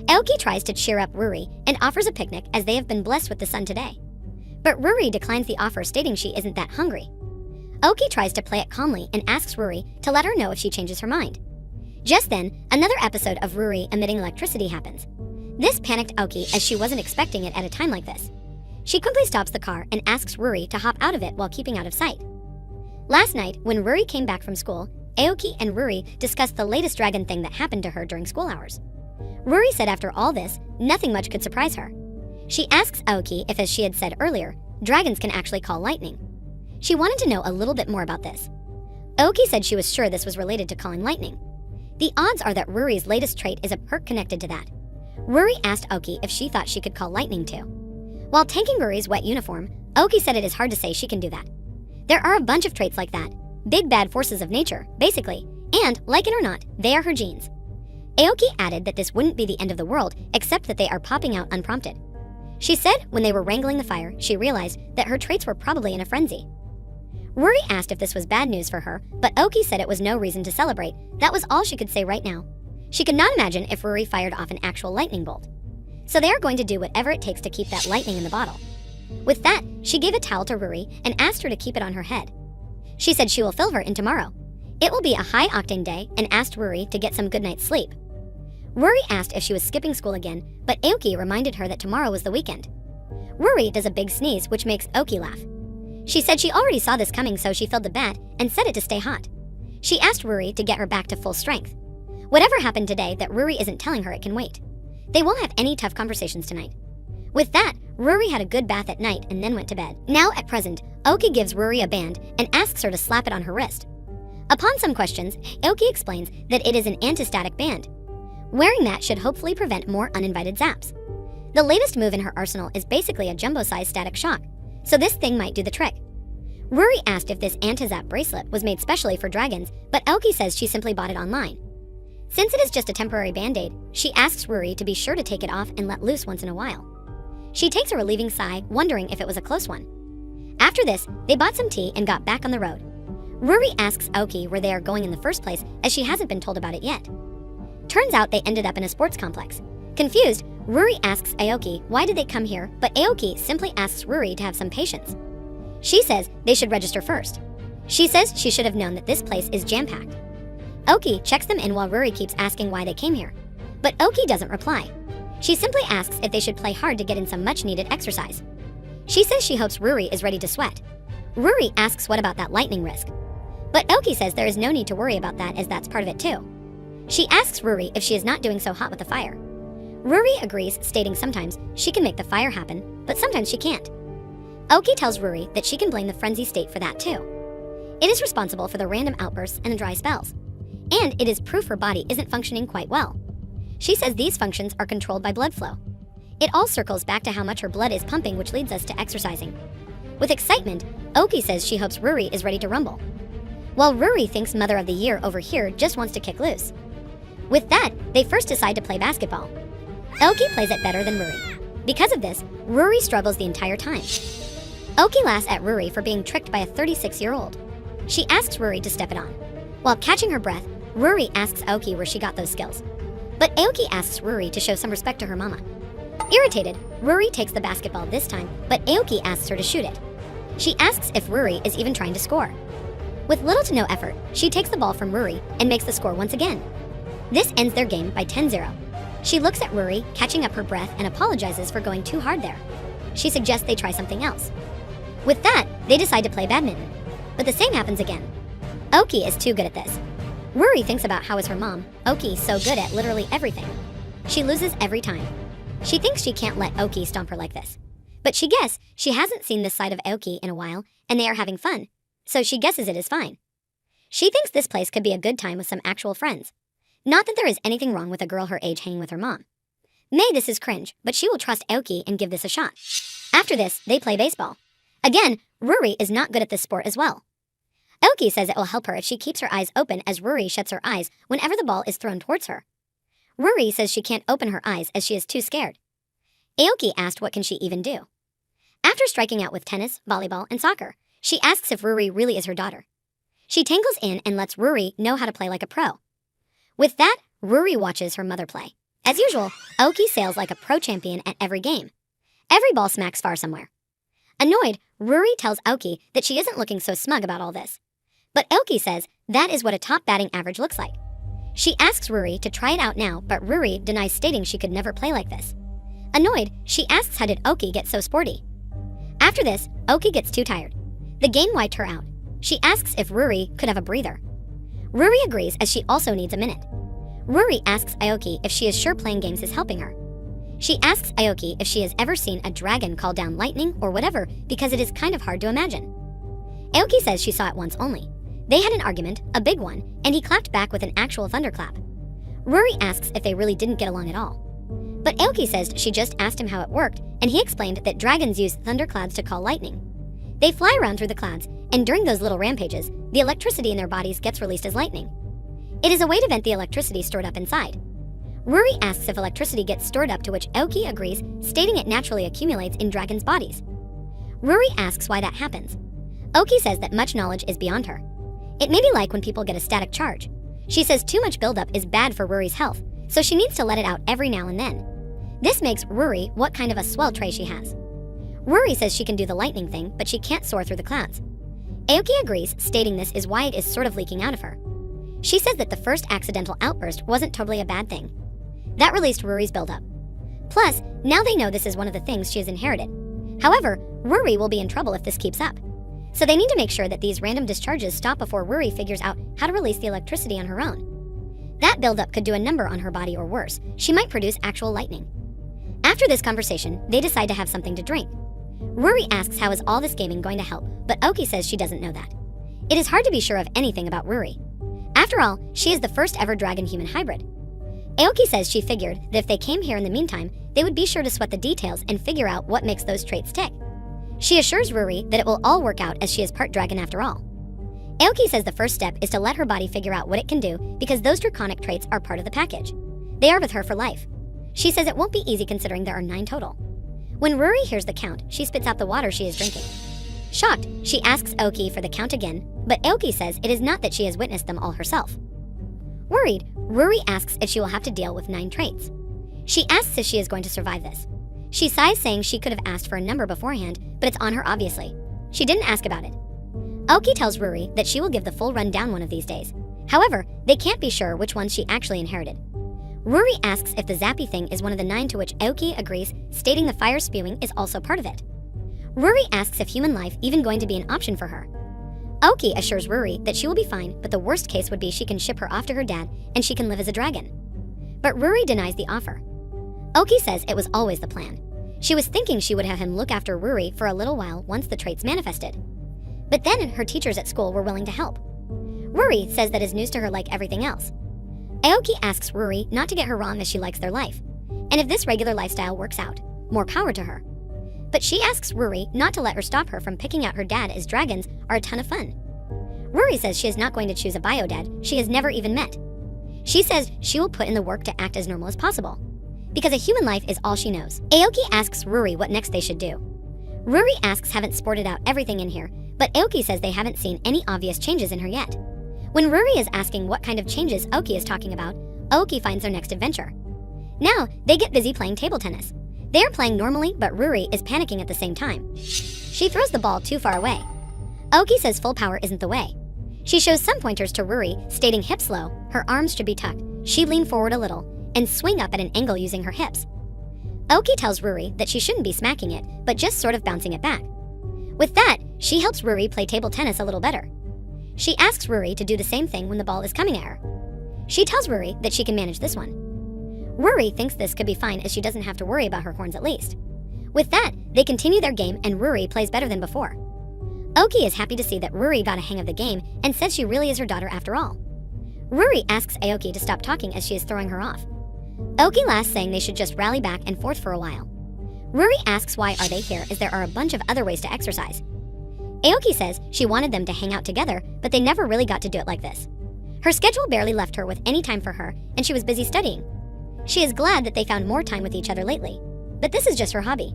Aoki tries to cheer up Ruri and offers a picnic as they have been blessed with the sun today. But Ruri declines the offer, stating she isn't that hungry. Aoki tries to play it calmly and asks Ruri to let her know if she changes her mind. Just then, another episode of Ruri emitting electricity happens. This panicked Aoki as she wasn't expecting it at a time like this. She quickly stops the car and asks Ruri to hop out of it while keeping out of sight. Last night, when Ruri came back from school, Aoki and Ruri discussed the latest dragon thing that happened to her during school hours. Ruri said after all this, nothing much could surprise her. She asks Aoki if, as she had said earlier, dragons can actually call lightning. She wanted to know a little bit more about this. Aoki said she was sure this was related to calling lightning. The odds are that Ruri's latest trait is a perk connected to that. Ruri asked Aoki if she thought she could call lightning too. While tanking Ruri's wet uniform, Aoki said it is hard to say she can do that. There are a bunch of traits like that. Big bad forces of nature, basically. And, like it or not, they are her genes. Aoki added that this wouldn't be the end of the world, except that they are popping out unprompted. She said when they were wrangling the fire, she realized that her traits were probably in a frenzy. Ruri asked if this was bad news for her, but Aoki said it was no reason to celebrate. That was all she could say right now. She could not imagine if Ruri fired off an actual lightning bolt. So they are going to do whatever it takes to keep that lightning in the bottle. With that, she gave a towel to Ruri and asked her to keep it on her head. She said she will fill her in tomorrow. It will be a high-octane day and asked Ruri to get some good night's sleep. Ruri asked if she was skipping school again, but Aoki reminded her that tomorrow was the weekend. Ruri does a big sneeze, which makes Aoki laugh. She said she already saw this coming, so she filled the bat and set it to stay hot. She asked Ruri to get her back to full strength. Whatever happened today that Ruri isn't telling her, it can wait. They won't have any tough conversations tonight. With that, Ruri had a good bath at night and then went to bed. Now, at present, Aoki gives Ruri a band and asks her to slap it on her wrist. Upon some questions, Aoki explains that it is an anti-static band. Wearing that should hopefully prevent more uninvited zaps. The latest move in her arsenal is basically a jumbo-sized static shock, so this thing might do the trick. Ruri asked if this anti-zap bracelet was made specially for dragons, but Aoki says she simply bought it online. Since it is just a temporary band-aid, she asks Ruri to be sure to take it off and let loose once in a while. She takes a relieving sigh, wondering if it was a close one. After this, they bought some tea and got back on the road. Ruri asks Aoki where they are going in the first place, as she hasn't been told about it yet. Turns out they ended up in a sports complex. Confused, Ruri asks Aoki why did they come here, but Aoki simply asks Ruri to have some patience. She says they should register first. She says she should have known that this place is jam-packed. Aoki checks them in while Ruri keeps asking why they came here. But Aoki doesn't reply. She simply asks if they should play hard to get in some much-needed exercise. She says she hopes Ruri is ready to sweat. Ruri asks what about that lightning risk. But Aoki says there is no need to worry about that, as that's part of it too. She asks Ruri if she is not doing so hot with the fire. Ruri agrees, stating sometimes she can make the fire happen, but sometimes she can't. Aoki tells Ruri that she can blame the frenzy state for that too. It is responsible for the random outbursts and the dry spells. And it is proof her body isn't functioning quite well. She says these functions are controlled by blood flow. It all circles back to how much her blood is pumping, which leads us to exercising. With excitement, Aoki says she hopes Ruri is ready to rumble, while Ruri thinks Mother of the Year over here just wants to kick loose. With that, they first decide to play basketball. Aoki plays it better than Ruri. Because of this, Ruri struggles the entire time. Aoki laughs at Ruri for being tricked by a 36-year-old. She asks Ruri to step it on. While catching her breath, Ruri asks Aoki where she got those skills. But Aoki asks Ruri to show some respect to her mama. Irritated, Ruri takes the basketball this time, but Aoki asks her to shoot it. She asks if Ruri is even trying to score. With little to no effort, she takes the ball from Ruri and makes the score once again. This ends their game by 10-0. She looks at Ruri, catching up her breath, and apologizes for going too hard there. She suggests they try something else. With that, they decide to play badminton. But the same happens again. Oki is too good at this. Ruri thinks about how is her mom, Oki, so good at literally everything. She loses every time. She thinks she can't let Oki stomp her like this. But she guesses she hasn't seen this side of Oki in a while, and they are having fun, so she guesses it is fine. She thinks this place could be a good time with some actual friends. Not that there is anything wrong with a girl her age hanging with her mom. May this is cringe, but she will trust Aoki and give this a shot. After this, they play baseball. Again, Ruri is not good at this sport as well. Aoki says it will help her if she keeps her eyes open as Ruri shuts her eyes whenever the ball is thrown towards her. Ruri says she can't open her eyes as she is too scared. Aoki asked what can she even do. After striking out with tennis, volleyball, and soccer, she asks if Ruri really is her daughter. She tangles in and lets Ruri know how to play like a pro. With that, Ruri watches her mother play. As usual, Aoki sails like a pro champion at every game. Every ball smacks far somewhere. Annoyed, Ruri tells Aoki that she isn't looking so smug about all this. But Aoki says that is what a top batting average looks like. She asks Ruri to try it out now, but Ruri denies, stating she could never play like this. Annoyed, she asks how did Aoki get so sporty. After this, Aoki gets too tired. The game wiped her out. She asks if Ruri could have a breather. Ruri agrees as she also needs a minute. Ruri asks Aoki if she is sure playing games is helping her. She asks Aoki if she has ever seen a dragon call down lightning or whatever because it is kind of hard to imagine. Aoki says she saw it once only. They had an argument, a big one, and he clapped back with an actual thunderclap. Ruri asks if they really didn't get along at all. But Aoki says she just asked him how it worked, and he explained that dragons use thunderclouds to call lightning. They fly around through the clouds, and during those little rampages, the electricity in their bodies gets released as lightning. It is a way to vent the electricity stored up inside. Ruri asks if electricity gets stored up, to which Aoki agrees, stating it naturally accumulates in dragons' bodies. Ruri asks why that happens. Aoki says that much knowledge is beyond her. It may be like when people get a static charge. She says too much buildup is bad for Ruri's health, so she needs to let it out every now and then. This makes Ruri what kind of a swell tray she has. Ruri says she can do the lightning thing, but she can't soar through the clouds. Aoki agrees, stating this is why it is sort of leaking out of her. She says that the first accidental outburst wasn't totally a bad thing. That released Ruri's buildup. Plus, now they know this is one of the things she has inherited. However, Ruri will be in trouble if this keeps up. So they need to make sure that these random discharges stop before Ruri figures out how to release the electricity on her own. That buildup could do a number on her body, or worse, she might produce actual lightning. After this conversation, they decide to have something to drink. Ruri asks how is all this gaming going to help, but Aoki says she doesn't know that. It is hard to be sure of anything about Ruri. After all, she is the first ever dragon-human hybrid. Aoki says she figured that if they came here in the meantime, they would be sure to sweat the details and figure out what makes those traits tick. She assures Ruri that it will all work out as she is part dragon after all. Aoki says the first step is to let her body figure out what it can do because those draconic traits are part of the package. They are with her for life. She says it won't be easy considering there are 9 total. When Ruri hears the count, she spits out the water she is drinking. Shocked, she asks Aoki for the count again, but Aoki says it is not that she has witnessed them all herself. Worried, Ruri asks if she will have to deal with 9 traits. She asks if she is going to survive this. She sighs, saying she could have asked for a number beforehand, but it's on her obviously. She didn't ask about it. Aoki tells Ruri that she will give the full rundown one of these days. However, they can't be sure which ones she actually inherited. Ruri asks if the zappy thing is one of the 9, to which Aoki agrees, stating the fire spewing is also part of it. Ruri asks if human life even going to be an option for her. Aoki assures Ruri that she will be fine, but the worst case would be she can ship her off to her dad and she can live as a dragon. But Ruri denies the offer. Aoki says it was always the plan. She was thinking she would have him look after Ruri for a little while once the traits manifested. But then her teachers at school were willing to help. Ruri says that is news to her like everything else. Aoki asks Ruri not to get her wrong as she likes their life, and if this regular lifestyle works out, more power to her. But she asks Ruri not to let her stop her from picking out her dad, as dragons are a ton of fun. Ruri says she is not going to choose a bio dad she has never even met. She says she will put in the work to act as normal as possible, because a human life is all she knows. Aoki asks Ruri what next they should do. Ruri asks haven't sported out everything in here, but Aoki says they haven't seen any obvious changes in her yet. When Ruri is asking what kind of changes Aoki is talking about, Aoki finds their next adventure. Now, they get busy playing table tennis. They are playing normally, but Ruri is panicking at the same time. She throws the ball too far away. Aoki says full power isn't the way. She shows some pointers to Ruri, stating hips low, her arms should be tucked, she lean forward a little, and swing up at an angle using her hips. Aoki tells Ruri that she shouldn't be smacking it, but just sort of bouncing it back. With that, she helps Ruri play table tennis a little better. She asks Ruri to do the same thing when the ball is coming at her. She tells Ruri that she can manage this one. Ruri thinks this could be fine as she doesn't have to worry about her horns at least. With that, they continue their game and Ruri plays better than before. Aoki is happy to see that Ruri got a hang of the game and says she really is her daughter after all. Ruri asks Aoki to stop talking as she is throwing her off. Aoki laughs, saying they should just rally back and forth for a while. Ruri asks why are they here as there are a bunch of other ways to exercise. Aoki says she wanted them to hang out together, but they never really got to do it like this. Her schedule barely left her with any time for her, and she was busy studying. She is glad that they found more time with each other lately, but this is just her hobby.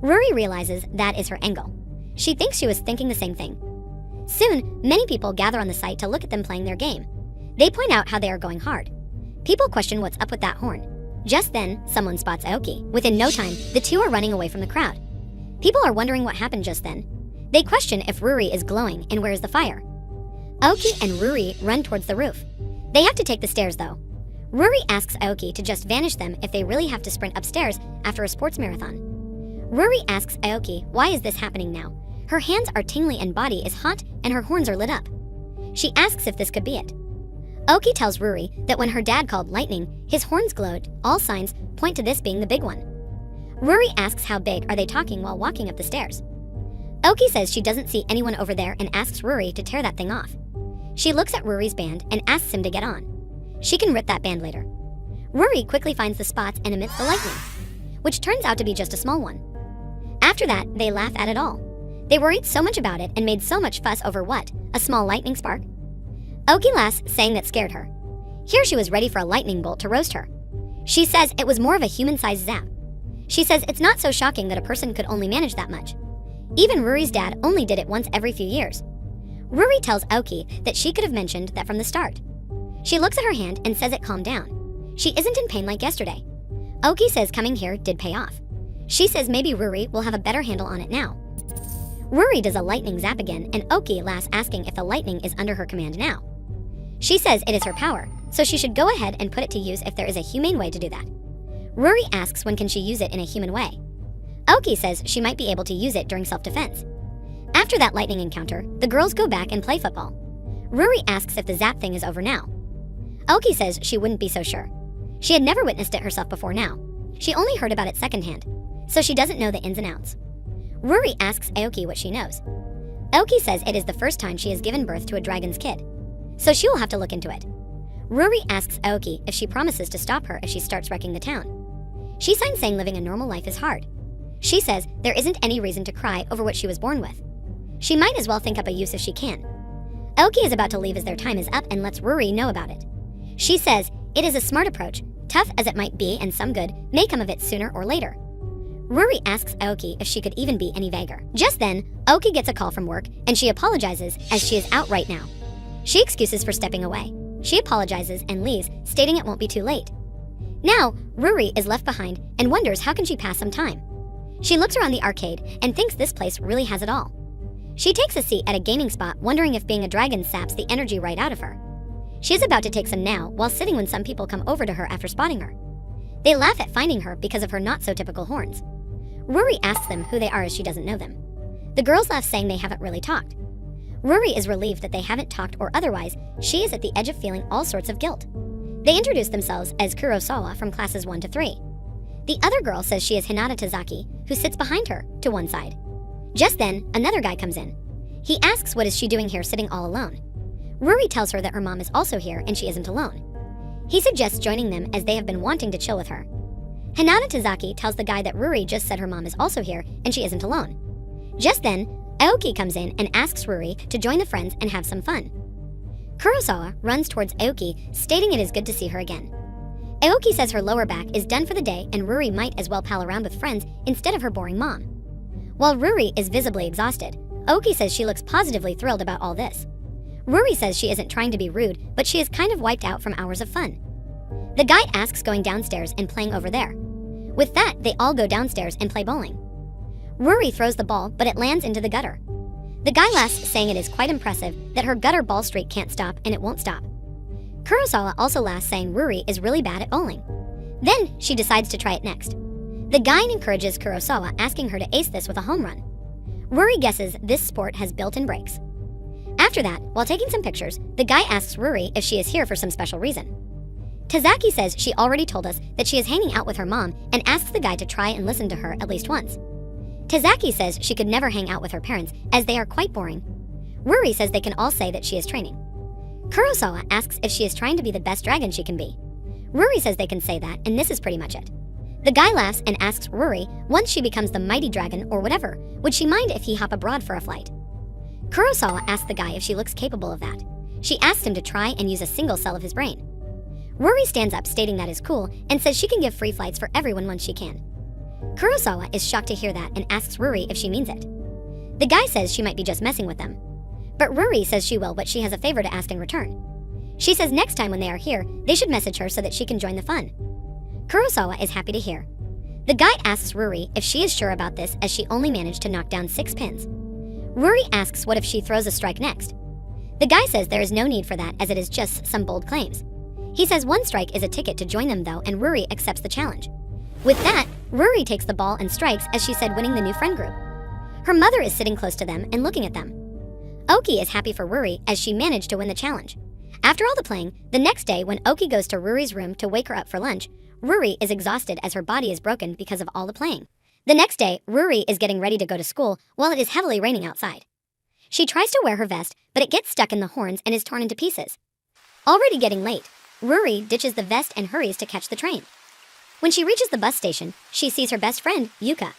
Ruri realizes that is her angle. She thinks she was thinking the same thing. Soon, many people gather on the site to look at them playing their game. They point out how they are going hard. People question what's up with that horn. Just then, someone spots Aoki. Within no time, the two are running away from the crowd. People are wondering what happened just then. They question if Ruri is glowing and where is the fire. Aoki and Ruri run towards the roof. They have to take the stairs though. Ruri asks Aoki to just vanish them if they really have to sprint upstairs after a sports marathon. Ruri asks Aoki why is this happening now. Her hands are tingly and body is hot and her horns are lit up. She asks if this could be it. Aoki tells Ruri that when her dad called lightning, his horns glowed. All signs point to this being the big one. Ruri asks how big are they talking while walking up the stairs. Aoki says she doesn't see anyone over there and asks Ruri to tear that thing off. She looks at Ruri's band and asks him to get on. She can rip that band later. Ruri quickly finds the spots and emits the lightning, which turns out to be just a small one. After that, they laugh at it all. They worried so much about it and made so much fuss over what? A small lightning spark? Aoki laughs, saying that scared her. Here she was ready for a lightning bolt to roast her. She says it was more of a human-sized zap. She says it's not so shocking that a person could only manage that much. Even Ruri's dad only did it once every few years. Ruri tells Aoki that she could have mentioned that from the start. She looks at her hand and says it calmed down. She isn't in pain like yesterday. Aoki says coming here did pay off. She says maybe Ruri will have a better handle on it now. Ruri does a lightning zap again and Aoki laughs, asking if the lightning is under her command now. She says it is her power, so she should go ahead and put it to use if there is a humane way to do that. Ruri asks when can she use it in a human way. Aoki says she might be able to use it during self-defense. After that lightning encounter, the girls go back and play football. Ruri asks if the zap thing is over now. Aoki says she wouldn't be so sure. She had never witnessed it herself before now. She only heard about it secondhand, so she doesn't know the ins and outs. Ruri asks Aoki what she knows. Aoki says it is the first time she has given birth to a dragon's kid, so she will have to look into it. Ruri asks Aoki if she promises to stop her if she starts wrecking the town. She signs, saying living a normal life is hard. She says there isn't any reason to cry over what she was born with. She might as well think up a use if she can. Aoki is about to leave as their time is up and lets Ruri know about it. She says it is a smart approach, tough as it might be and some good may come of it sooner or later. Ruri asks Aoki if she could even be any vaguer. Just then, Aoki gets a call from work and she apologizes as she is out right now. She excuses for stepping away. She apologizes and leaves, stating it won't be too late. Now, Ruri is left behind and wonders how can she pass some time. She looks around the arcade and thinks this place really has it all. She takes a seat at a gaming spot, wondering if being a dragon saps the energy right out of her. She is about to take some now while sitting when some people come over to her after spotting her. They laugh at finding her because of her not-so-typical horns. Ruri asks them who they are as she doesn't know them. The girls laugh, saying they haven't really talked. Ruri is relieved that they haven't talked, or otherwise, she is at the edge of feeling all sorts of guilt. They introduce themselves as Kurosawa from classes 1 to 3. The other girl says she is Hinata Tazaki, who sits behind her, to one side. Just then, another guy comes in. He asks what is she doing here sitting all alone. Ruri tells her that her mom is also here and she isn't alone. He suggests joining them as they have been wanting to chill with her. Hinata Tazaki tells the guy that Ruri just said her mom is also here and she isn't alone. Just then, Aoki comes in and asks Ruri to join the friends and have some fun. Kurosawa runs towards Aoki, stating it is good to see her again. Aoki says her lower back is done for the day and Ruri might as well pal around with friends instead of her boring mom. While Ruri is visibly exhausted, Aoki says she looks positively thrilled about all this. Ruri says she isn't trying to be rude, but she is kind of wiped out from hours of fun. The guy asks going downstairs and playing over there. With that, they all go downstairs and play bowling. Ruri throws the ball, but it lands into the gutter. The guy laughs, saying it is quite impressive that her gutter ball streak can't stop and it won't stop. Kurosawa also laughs, saying Ruri is really bad at bowling. Then she decides to try it next. The guy encourages Kurosawa, asking her to ace this with a home run. Ruri guesses this sport has built-in brakes. After that, while taking some pictures, the guy asks Ruri if she is here for some special reason. Tazaki says she already told us that she is hanging out with her mom and asks the guy to try and listen to her at least once. Tazaki says she could never hang out with her parents as they are quite boring. Ruri says they can all say that she is training. Kurosawa asks if she is trying to be the best dragon she can be. Ruri says they can say that, and this is pretty much it. The guy laughs and asks Ruri, once she becomes the mighty dragon or whatever, would she mind if he hop abroad for a flight? Kurosawa asks the guy if she looks capable of that. She asks him to try and use a single cell of his brain. Ruri stands up, stating that is cool, and says she can give free flights for everyone once she can. Kurosawa is shocked to hear that and asks Ruri if she means it. The guy says she might be just messing with them. But Ruri says she will, but she has a favor to ask in return. She says next time when they are here, they should message her so that she can join the fun. Kurosawa is happy to hear. The guy asks Ruri if she is sure about this, as she only managed to knock down 6 pins. Ruri asks what if she throws a strike next. The guy says there is no need for that, as it is just some bold claims. He says 1 strike is a ticket to join them though, and Ruri accepts the challenge. With that, Ruri takes the ball and strikes, as she said, winning the new friend group. Her mother is sitting close to them and looking at them. Oki is happy for Ruri as she managed to win the challenge. After all the playing, the next day when Oki goes to Ruri's room to wake her up for lunch, Ruri is exhausted as her body is broken because of all the playing. The next day, Ruri is getting ready to go to school while it is heavily raining outside. She tries to wear her vest, but it gets stuck in the horns and is torn into pieces. Already getting late, Ruri ditches the vest and hurries to catch the train. When she reaches the bus station, she sees her best friend, Yuka.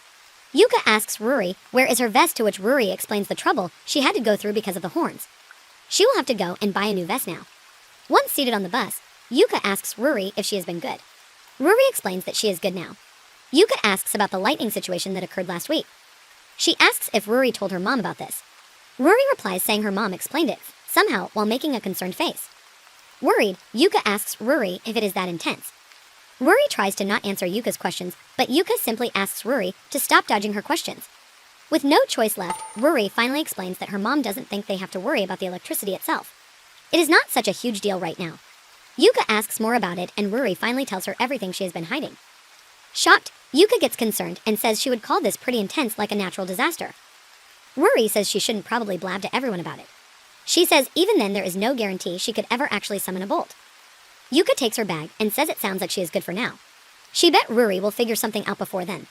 Yuka asks Ruri where is her vest, to which Ruri explains the trouble she had to go through because of the horns. She will have to go and buy a new vest now. Once seated on the bus, Yuka asks Ruri if she has been good. Ruri explains that she is good now. Yuka asks about the lightning situation that occurred last week. She asks if Ruri told her mom about this. Ruri replies saying her mom explained it, somehow while making a concerned face. Worried, Yuka asks Ruri if it is that intense. Ruri tries to not answer Yuka's questions, but Yuka simply asks Ruri to stop dodging her questions. With no choice left, Ruri finally explains that her mom doesn't think they have to worry about the electricity itself. It is not such a huge deal right now. Yuka asks more about it, and Ruri finally tells her everything she has been hiding. Shocked, Yuka gets concerned and says she would call this pretty intense, like a natural disaster. Ruri says she shouldn't probably blab to everyone about it. She says even then there is no guarantee she could ever actually summon a bolt. Yuka takes her bag and says it sounds like she is good for now. She bet Ruri will figure something out before then.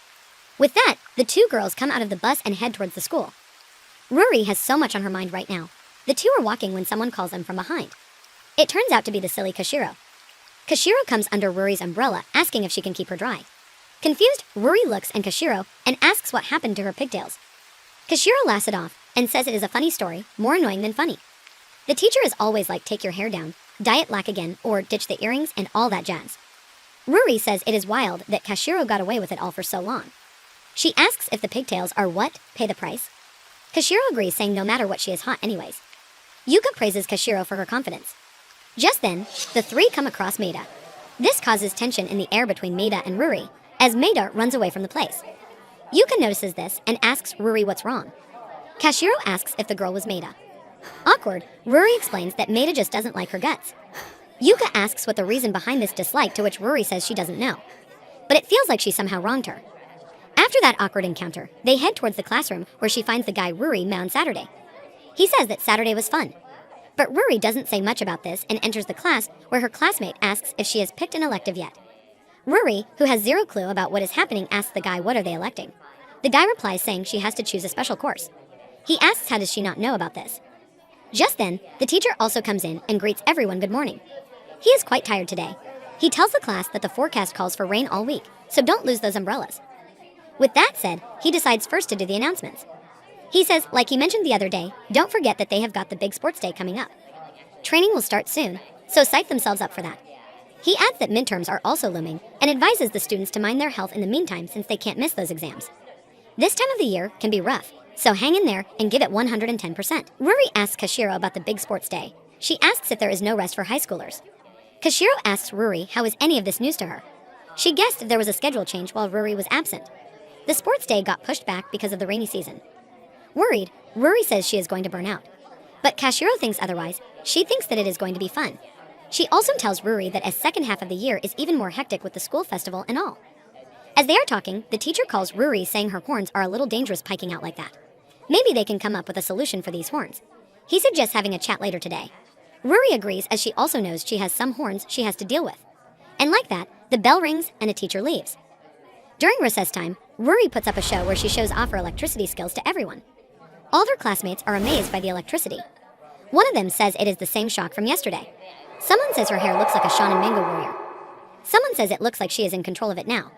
With that, the 2 girls come out of the bus and head towards the school. Ruri has so much on her mind right now. The 2 are walking when someone calls them from behind. It turns out to be the silly Kashiro. Kashiro comes under Ruri's umbrella, asking if she can keep her dry. Confused, Ruri looks at Kashiro and asks what happened to her pigtails. Kashiro laughs it off and says it is a funny story, more annoying than funny. The teacher is always like, take your hair down, dye it black again, or ditch the earrings and all that jazz. Ruri says it is wild that Kashiro got away with it all for so long. She asks if the pigtails are what, pay the price? Kashiro agrees, saying no matter what she is hot anyways. Yuka praises Kashiro for her confidence. Just then, the 3 come across Maida. This causes tension in the air between Maida and Ruri, as Maida runs away from the place. Yuka notices this and asks Ruri what's wrong. Kashiro asks if the girl was Maida. Awkward, Ruri explains that Maida just doesn't like her guts. Yuka asks what the reason behind this dislike, to which Ruri says she doesn't know. But it feels like she somehow wronged her. After that awkward encounter, they head towards the classroom where she finds the guy Ruri met on Saturday. He says that Saturday was fun. But Ruri doesn't say much about this and enters the class where her classmate asks if she has picked an elective yet. Ruri, who has zero clue about what is happening, asks the guy what are they electing. The guy replies saying she has to choose a special course. He asks how does she not know about this. Just then, the teacher also comes in and greets everyone good morning. He is quite tired today. He tells the class that the forecast calls for rain all week, so don't lose those umbrellas. With that said, he decides first to do the announcements. He says, like he mentioned the other day, don't forget that they have got the big sports day coming up. Training will start soon, so psych themselves up for that. He adds that midterms are also looming and advises the students to mind their health in the meantime since they can't miss those exams. This time of the year can be rough, so hang in there and give it 110%. Ruri asks Kashiro about the big sports day. She asks if there is no rest for high schoolers. Kashiro asks Ruri how is any of this news to her. She guessed if there was a schedule change while Ruri was absent. The sports day got pushed back because of the rainy season. Worried, Ruri says she is going to burn out. But Kashiro thinks otherwise. She thinks that it is going to be fun. She also tells Ruri that a second half of the year is even more hectic with the school festival and all. As they are talking, the teacher calls Ruri saying her horns are a little dangerous piking out like that. Maybe they can come up with a solution for these horns. He suggests having a chat later today. Ruri agrees as she also knows she has some horns she has to deal with. And like that, the bell rings and a teacher leaves. During recess time, Ruri puts up a show where she shows off her electricity skills to everyone. All her classmates are amazed by the electricity. One of them says it is the same shock from yesterday. Someone says her hair looks like a Shonen Manga warrior. Someone says it looks like she is in control of it now.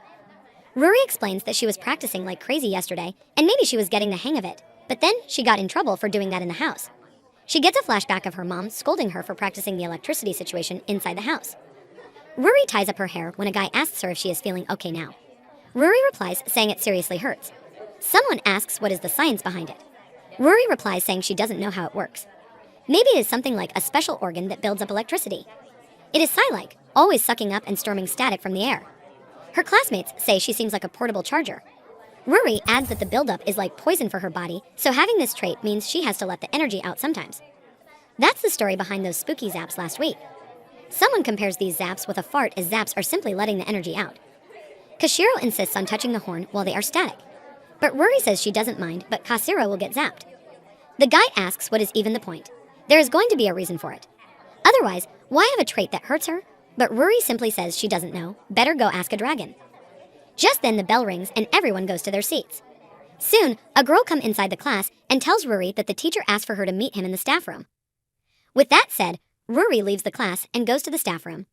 Ruri explains that she was practicing like crazy yesterday, and maybe she was getting the hang of it, but then she got in trouble for doing that in the house. She gets a flashback of her mom scolding her for practicing the electricity situation inside the house. Ruri ties up her hair when a guy asks her if she is feeling okay now. Ruri replies saying it seriously hurts. Someone asks what is the science behind it. Ruri replies saying she doesn't know how it works. Maybe it is something like a special organ that builds up electricity. It is Psy-like, always sucking up and storming static from the air. Her classmates say she seems like a portable charger. Ruri adds that the buildup is like poison for her body, so having this trait means she has to let the energy out sometimes. That's the story behind those spooky zaps last week. Someone compares these zaps with a fart as zaps are simply letting the energy out. Kashiro insists on touching the horn while they are static. But Ruri says she doesn't mind, but Kashiro will get zapped. The guy asks what is even the point. There is going to be a reason for it. Otherwise, why have a trait that hurts her? But Ruri simply says she doesn't know. Better go ask a dragon. Just then the bell rings and everyone goes to their seats. Soon, a girl comes inside the class and tells Ruri that the teacher asked for her to meet him in the staff room. With that said, Ruri leaves the class and goes to the staff room.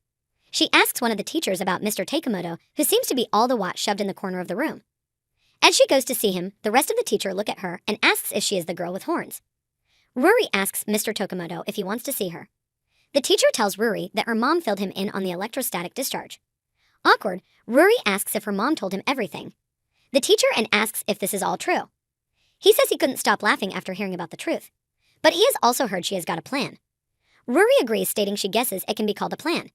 She asks one of the teachers about Mr. Takemoto, who seems to be all the watch shoved in the corner of the room. As she goes to see him, the rest of the teacher look at her and asks if she is the girl with horns. Ruri asks Mr. Takemoto if he wants to see her. The teacher tells Ruri that her mom filled him in on the electrostatic discharge. Awkward, Ruri asks if her mom told him everything. The teacher asks if this is all true. He says he couldn't stop laughing after hearing about the truth. But he has also heard she has got a plan. Ruri agrees, stating she guesses it can be called a plan.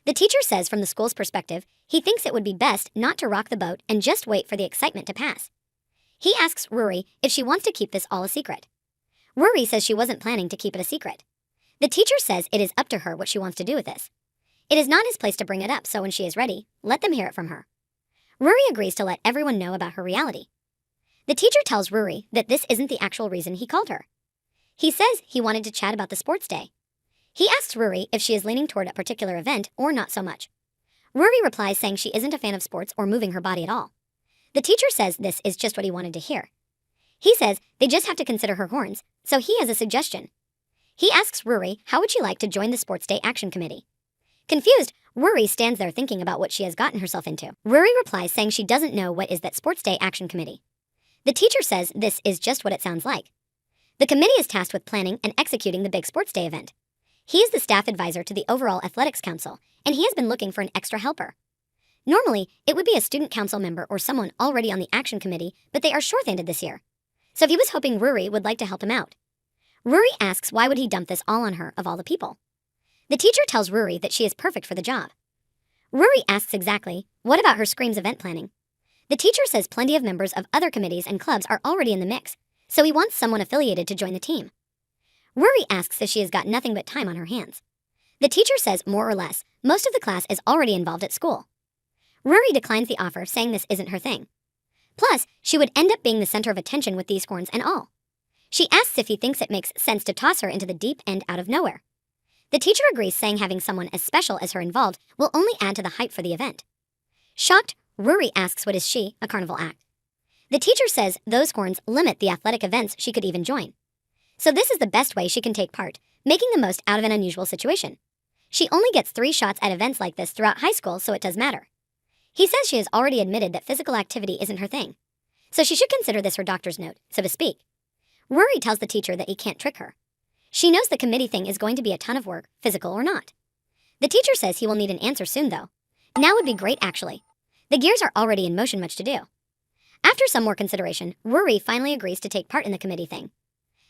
The teacher says from the school's perspective, he thinks it would be best not to rock the boat and just wait for the excitement to pass. He asks Ruri if she wants to keep this all a secret. Ruri says she wasn't planning to keep it a secret. The teacher says it is up to her what she wants to do with this. It is not his place to bring it up, so when she is ready, let them hear it from her. Ruri agrees to let everyone know about her reality. The teacher tells Ruri that this isn't the actual reason he called her. He says he wanted to chat about the sports day. He asks Ruri if she is leaning toward a particular event or not so much. Ruri replies saying she isn't a fan of sports or moving her body at all. The teacher says this is just what he wanted to hear. He says they just have to consider her horns, so he has a suggestion. He asks Ruri how would she like to join the Sports Day Action Committee. Confused, Ruri stands there thinking about what she has gotten herself into. Ruri replies saying she doesn't know what is that Sports Day Action Committee. The teacher says this is just what it sounds like. The committee is tasked with planning and executing the big Sports Day event. He is the staff advisor to the overall athletics council, and he has been looking for an extra helper. Normally, it would be a student council member or someone already on the action committee, but they are short-handed this year. So he was hoping Ruri would like to help him out. Ruri asks why would he dump this all on her of all the people. The teacher tells Ruri that she is perfect for the job. Ruri asks exactly, what about her Scream's event planning? The teacher says plenty of members of other committees and clubs are already in the mix, so he wants someone affiliated to join the team. Ruri asks if she has got nothing but time on her hands. The teacher says more or less, most of the class is already involved at school. Ruri declines the offer, saying this isn't her thing. Plus, she would end up being the center of attention with these horns and all. She asks if he thinks it makes sense to toss her into the deep end out of nowhere. The teacher agrees, saying having someone as special as her involved will only add to the hype for the event. Shocked, Ruri asks what is she, a carnival act. The teacher says those horns limit the athletic events she could even join. So this is the best way she can take part, making the most out of an unusual situation. She only gets 3 shots at events like this throughout high school, so it does matter. He says she has already admitted that physical activity isn't her thing. So she should consider this her doctor's note, so to speak. Ruri tells the teacher that he can't trick her. She knows the committee thing is going to be a ton of work, physical or not. The teacher says he will need an answer soon, though. Now would be great, actually. The gears are already in motion, much to do. After some more consideration, Ruri finally agrees to take part in the committee thing.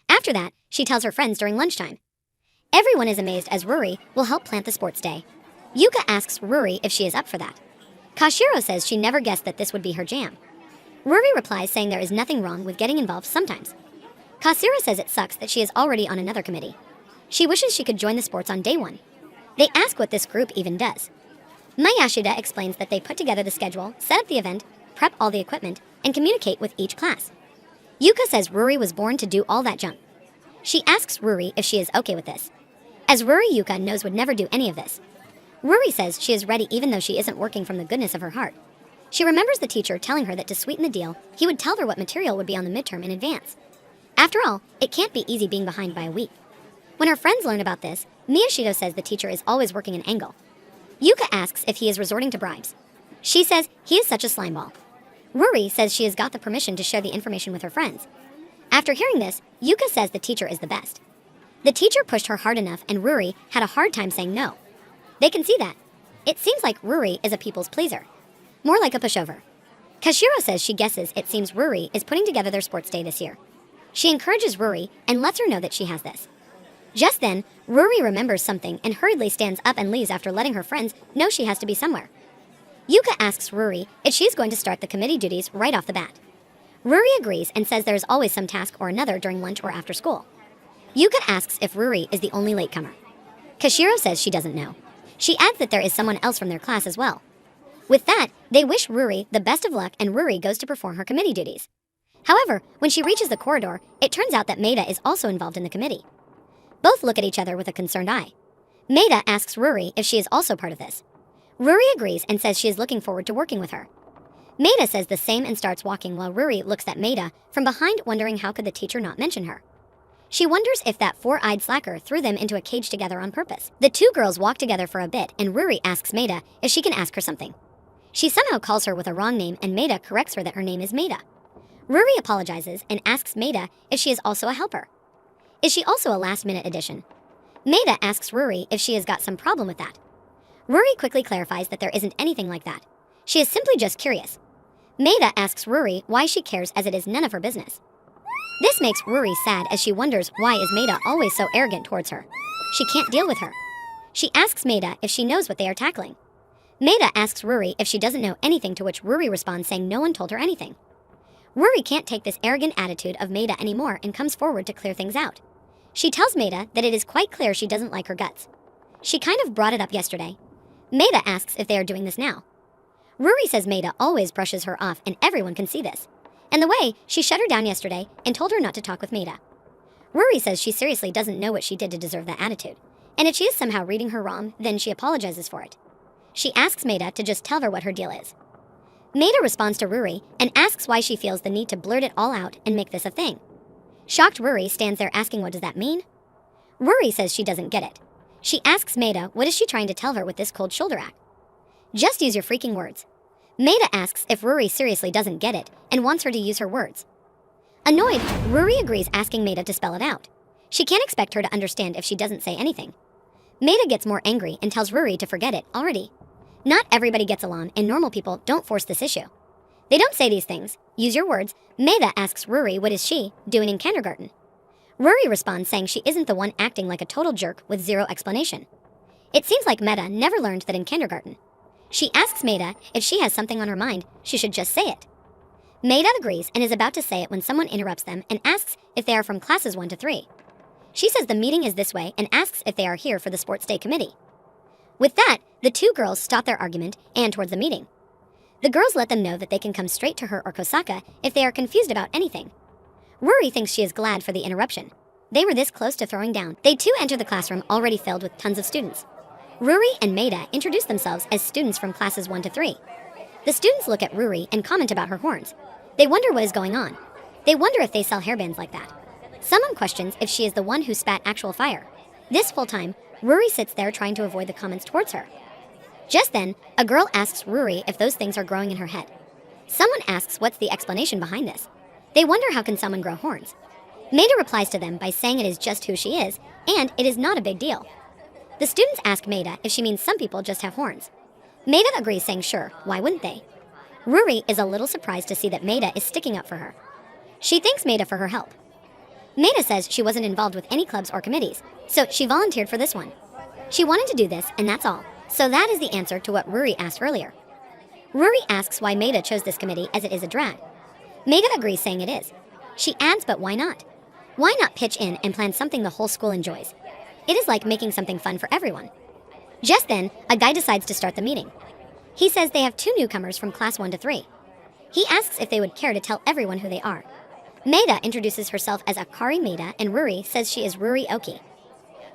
After that, she tells her friends during lunchtime. Everyone is amazed as Ruri will help plant the sports day. Yuka asks Ruri if she is up for that. Kashiro says she never guessed that this would be her jam. Ruri replies saying there is nothing wrong with getting involved sometimes. Kasura says it sucks that she is already on another committee. She wishes she could join the sports on day 1. They ask what this group even does. Mayashida explains that they put together the schedule, set up the event, prep all the equipment, and communicate with each class. Yuka says Ruri was born to do all that junk. She asks Ruri if she is okay with this, as Ruri Yuka knows would never do any of this. Ruri says she is ready even though she isn't working from the goodness of her heart. She remembers the teacher telling her that to sweeten the deal, he would tell her what material would be on the midterm in advance. After all, it can't be easy being behind by a week. When her friends learn about this, Miyashito says the teacher is always working an angle. Yuka asks if he is resorting to bribes. She says he is such a slimeball. Ruri says she has got the permission to share the information with her friends. After hearing this, Yuka says the teacher is the best. The teacher pushed her hard enough and Ruri had a hard time saying no. They can see that. It seems like Ruri is a people's pleaser. More like a pushover. Kashiro says she guesses it seems Ruri is putting together their sports day this year. She encourages Ruri and lets her know that she has this. Just then, Ruri remembers something and hurriedly stands up and leaves after letting her friends know she has to be somewhere. Yuka asks Ruri if she's going to start the committee duties right off the bat. Ruri agrees and says there is always some task or another during lunch or after school. Yuka asks if Ruri is the only latecomer. Kashiro says she doesn't know. She adds that there is someone else from their class as well. With that, they wish Ruri the best of luck and Ruri goes to perform her committee duties. However, when she reaches the corridor, it turns out that Maida is also involved in the committee. Both look at each other with a concerned eye. Maida asks Ruri if she is also part of this. Ruri agrees and says she is looking forward to working with her. Maida says the same and starts walking while Ruri looks at Maida from behind, wondering how could the teacher not mention her. She wonders if that four-eyed slacker threw them into a cage together on purpose. The two girls walk together for a bit and Ruri asks Maida if she can ask her something. She somehow calls her with a wrong name and Maida corrects her that her name is Maida. Ruri apologizes and asks Maida if she is also a helper. Is she also a last-minute addition? Maida asks Ruri if she has got some problem with that. Ruri quickly clarifies that there isn't anything like that. She is simply just curious. Maida asks Ruri why she cares as it is none of her business. This makes Ruri sad as she wonders why is Maida always so arrogant towards her. She can't deal with her. She asks Maida if she knows what they are tackling. Maida asks Ruri if she doesn't know anything, to which Ruri responds saying no one told her anything. Ruri can't take this arrogant attitude of Maida anymore and comes forward to clear things out. She tells Maida that it is quite clear she doesn't like her guts. She kind of brought it up yesterday. Maida asks if they are doing this now. Ruri says Maida always brushes her off and everyone can see this. And the way she shut her down yesterday and told her not to talk with Maida. Ruri says she seriously doesn't know what she did to deserve that attitude. And if she is somehow reading her wrong, then she apologizes for it. She asks Maida to just tell her what her deal is. Maida responds to Ruri and asks why she feels the need to blurt it all out and make this a thing. Shocked Ruri stands there asking what does that mean? Ruri says she doesn't get it. She asks Maida what is she trying to tell her with this cold shoulder act. Just use your freaking words. Maida asks if Ruri seriously doesn't get it and wants her to use her words. Annoyed, Ruri agrees, asking Maida to spell it out. She can't expect her to understand if she doesn't say anything. Maida gets more angry and tells Ruri to forget it already. Not everybody gets along and normal people don't force this issue. They don't say these things. Use your words. Maida asks Ruri what is she doing in kindergarten. Ruri responds saying she isn't the one acting like a total jerk with zero explanation. It seems like Maida never learned that in kindergarten. She asks Maida if she has something on her mind, she should just say it. Maida agrees and is about to say it when someone interrupts them and asks if they are from classes 1 to 3. She says the meeting is this way and asks if they are here for the sports day committee. With that, the two girls stop their argument and towards the meeting. The girls let them know that they can come straight to her or Kosaka if they are confused about anything. Ruri thinks she is glad for the interruption. They were this close to throwing down. They too enter the classroom already filled with tons of students. Ruri and Maida introduce themselves as students from classes 1 to 3. The students look at Ruri and comment about her horns. They wonder what is going on. They wonder if they sell hairbands like that. Someone questions if she is the one who spat actual fire. This whole time, Ruri sits there trying to avoid the comments towards her. Just then, a girl asks Ruri if those things are growing in her head. Someone asks what's the explanation behind this. They wonder how can someone grow horns. Maida replies to them by saying it is just who she is, and it is not a big deal. The students ask Maida if she means some people just have horns. Maida agrees, saying sure, why wouldn't they? Ruri is a little surprised to see that Maida is sticking up for her. She thanks Maida for her help. Maida says she wasn't involved with any clubs or committees, so she volunteered for this one. She wanted to do this, and that's all. So that is the answer to what Ruri asked earlier. Ruri asks why Maida chose this committee as it is a drag. Maida agrees, saying it is. She adds, but why not? Why not pitch in and plan something the whole school enjoys? It is like making something fun for everyone. Just then, a guy decides to start the meeting. He says they have 2 newcomers from class 1 to 3. He asks if they would care to tell everyone who they are. Maida introduces herself as Akari Maida, and Ruri says she is Ruri Oki.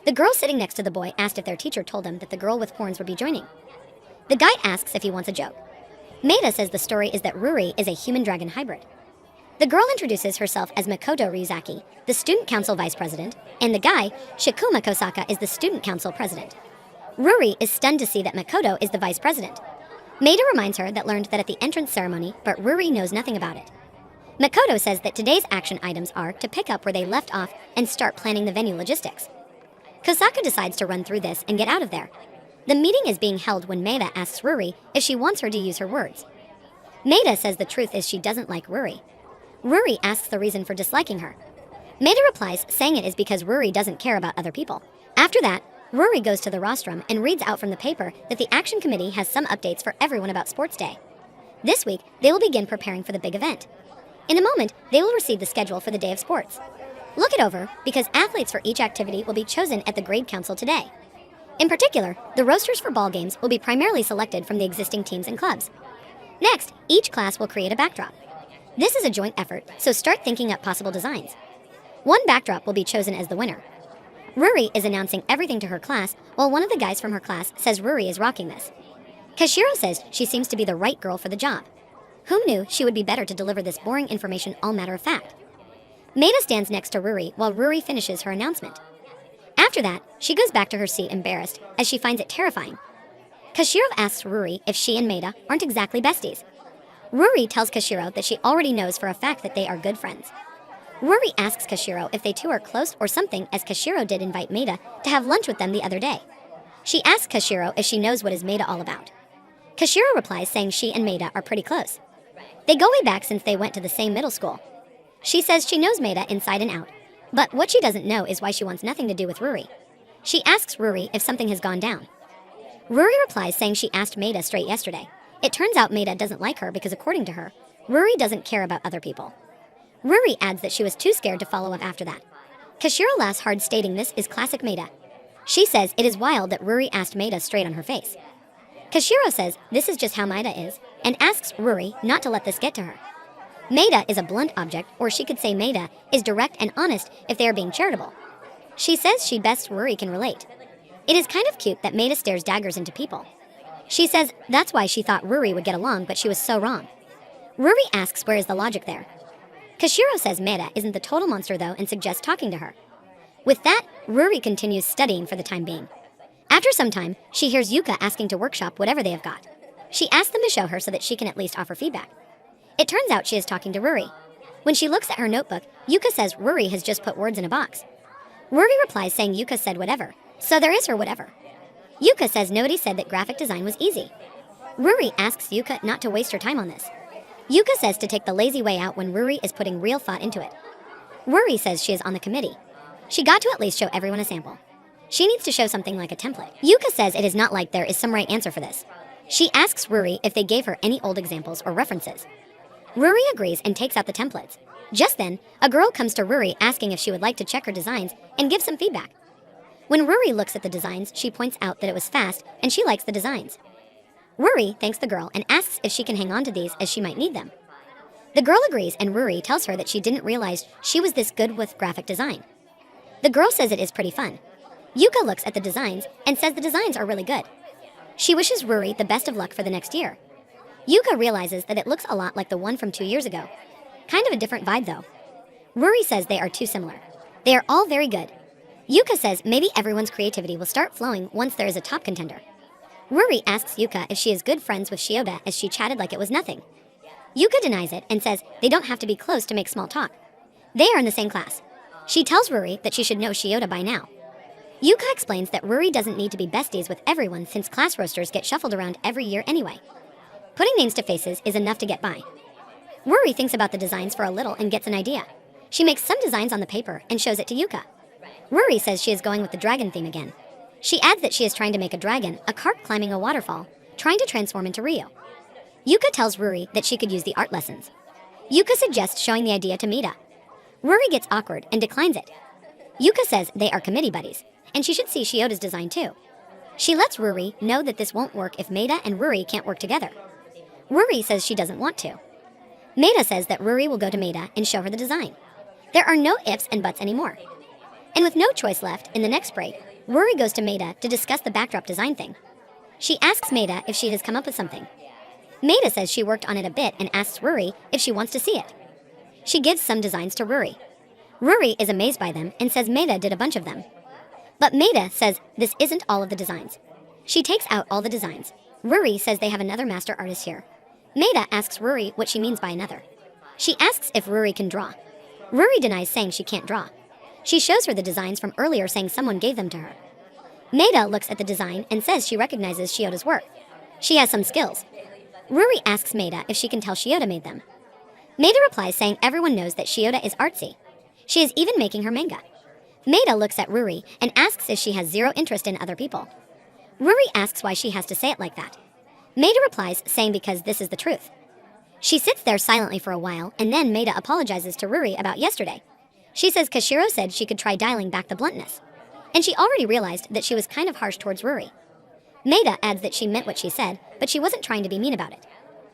The girl sitting next to the boy asked if their teacher told them that the girl with horns would be joining. The guy asks if he wants a joke. Maida says the story is that Ruri is a human-dragon hybrid. The girl introduces herself as Makoto Ryuzaki, the student council vice president, and the guy, Shikuma Kosaka, is the student council president. Ruri is stunned to see that Makoto is the vice president. Maida reminds her that learned that at the entrance ceremony, but Ruri knows nothing about it. Makoto says that today's action items are to pick up where they left off and start planning the venue logistics. Kosaka decides to run through this and get out of there. The meeting is being held when Maida asks Ruri if she wants her to use her words. Maida says the truth is she doesn't like Ruri. Ruri asks the reason for disliking her. Maida replies saying it is because Ruri doesn't care about other people. After that, Ruri goes to the rostrum and reads out from the paper that the Action Committee has some updates for everyone about Sports Day. This week, they will begin preparing for the big event. In a moment, they will receive the schedule for the day of sports. Look it over, because athletes for each activity will be chosen at the grade council today. In particular, the rosters for ball games will be primarily selected from the existing teams and clubs. Next, each class will create a backdrop. This is a joint effort, so start thinking up possible designs. One backdrop will be chosen as the winner. Ruri is announcing everything to her class, while one of the guys from her class says Ruri is rocking this. Kashiro says she seems to be the right girl for the job. Who knew she would be better to deliver this boring information all matter of fact? Maida stands next to Ruri while Ruri finishes her announcement. After that, she goes back to her seat embarrassed, as she finds it terrifying. Kashiro asks Ruri if she and Maida aren't exactly besties. Ruri tells Kashiro that she already knows for a fact that they are good friends. Ruri asks Kashiro if they two are close or something, as Kashiro did invite Maida to have lunch with them the other day. She asks Kashiro if she knows what is Maida all about. Kashiro replies saying she and Maida are pretty close. They go way back since they went to the same middle school. She says she knows Maida inside and out, but what she doesn't know is why she wants nothing to do with Ruri. She asks Ruri if something has gone down. Ruri replies saying she asked Maida straight yesterday. It turns out Maida doesn't like her because, according to her, Ruri doesn't care about other people. Ruri adds that she was too scared to follow up after that. Kashiro laughs hard, stating this is classic Maida. She says it is wild that Ruri asked Maida straight on her face. Kashiro says this is just how Maida is, and asks Ruri not to let this get to her. Maida is a blunt object, or she could say Maida is direct and honest if they are being charitable. She says she best Ruri can relate. It is kind of cute that Maida stares daggers into people. She says that's why she thought Ruri would get along, but she was so wrong. Ruri asks where is the logic there. Kashiro says Maida isn't the total monster though and suggests talking to her. With that, Ruri continues studying for the time being. After some time, she hears Yuka asking to workshop whatever they have got. She asks them to show her so that she can at least offer feedback. It turns out she is talking to Ruri. When she looks at her notebook, Yuka says Ruri has just put words in a box. Ruri replies saying Yuka said whatever, so there is her whatever. Yuka says nobody said that graphic design was easy. Ruri asks Yuka not to waste her time on this. Yuka says to take the lazy way out when Ruri is putting real thought into it. Ruri says she is on the committee. She got to at least show everyone a sample. She needs to show something like a template. Yuka says it is not like there is some right answer for this. She asks Ruri if they gave her any old examples or references. Ruri agrees and takes out the templates. Just then, a girl comes to Ruri asking if she would like to check her designs and give some feedback. When Ruri looks at the designs, she points out that it was fast and she likes the designs. Ruri thanks the girl and asks if she can hang on to these as she might need them. The girl agrees and Ruri tells her that she didn't realize she was this good with graphic design. The girl says it is pretty fun. Yuka looks at the designs and says the designs are really good. She wishes Ruri the best of luck for the next year. Yuka realizes that it looks a lot like the one from 2 years ago. Kind of a different vibe though. Ruri says they are too similar. They are all very good. Yuka says maybe everyone's creativity will start flowing once there is a top contender. Ruri asks Yuka if she is good friends with Shioda as she chatted like it was nothing. Yuka denies it and says they don't have to be close to make small talk. They are in the same class. She tells Ruri that she should know Shioda by now. Yuka explains that Ruri doesn't need to be besties with everyone since class rosters get shuffled around every year anyway. Putting names to faces is enough to get by. Ruri thinks about the designs for a little and gets an idea. She makes some designs on the paper and shows it to Yuka. Ruri says she is going with the dragon theme again. She adds that she is trying to make a dragon, a carp climbing a waterfall, trying to transform into Rio. Yuka tells Ruri that she could use the art lessons. Yuka suggests showing the idea to Maida. Ruri gets awkward and declines it. Yuka says they are committee buddies, and she should see Shioda's design too. She lets Ruri know that this won't work if Maida and Ruri can't work together. Ruri says she doesn't want to. Maida says that Ruri will go to Maida and show her the design. There are no ifs and buts anymore. And with no choice left, in the next break, Ruri goes to Maida to discuss the backdrop design thing. She asks Maida if she has come up with something. Maida says she worked on it a bit and asks Ruri if she wants to see it. She gives some designs to Ruri. Ruri is amazed by them and says Maida did a bunch of them. But Maida says this isn't all of the designs. She takes out all the designs. Ruri says they have another master artist here. Maida asks Ruri what she means by another. She asks if Ruri can draw. Ruri denies, saying she can't draw. She shows her the designs from earlier, saying someone gave them to her. Maida looks at the design and says she recognizes Shioda's work. She has some skills. Ruri asks Maida if she can tell Shioda made them. Maida replies, saying everyone knows that Shioda is artsy. She is even making her manga. Maida looks at Ruri and asks if she has zero interest in other people. Ruri asks why she has to say it like that. Maida replies, saying because this is the truth. She sits there silently for a while, and then Maida apologizes to Ruri about yesterday. She says Kashiro said she could try dialing back the bluntness. And she already realized that she was kind of harsh towards Ruri. Maida adds that she meant what she said, but she wasn't trying to be mean about it.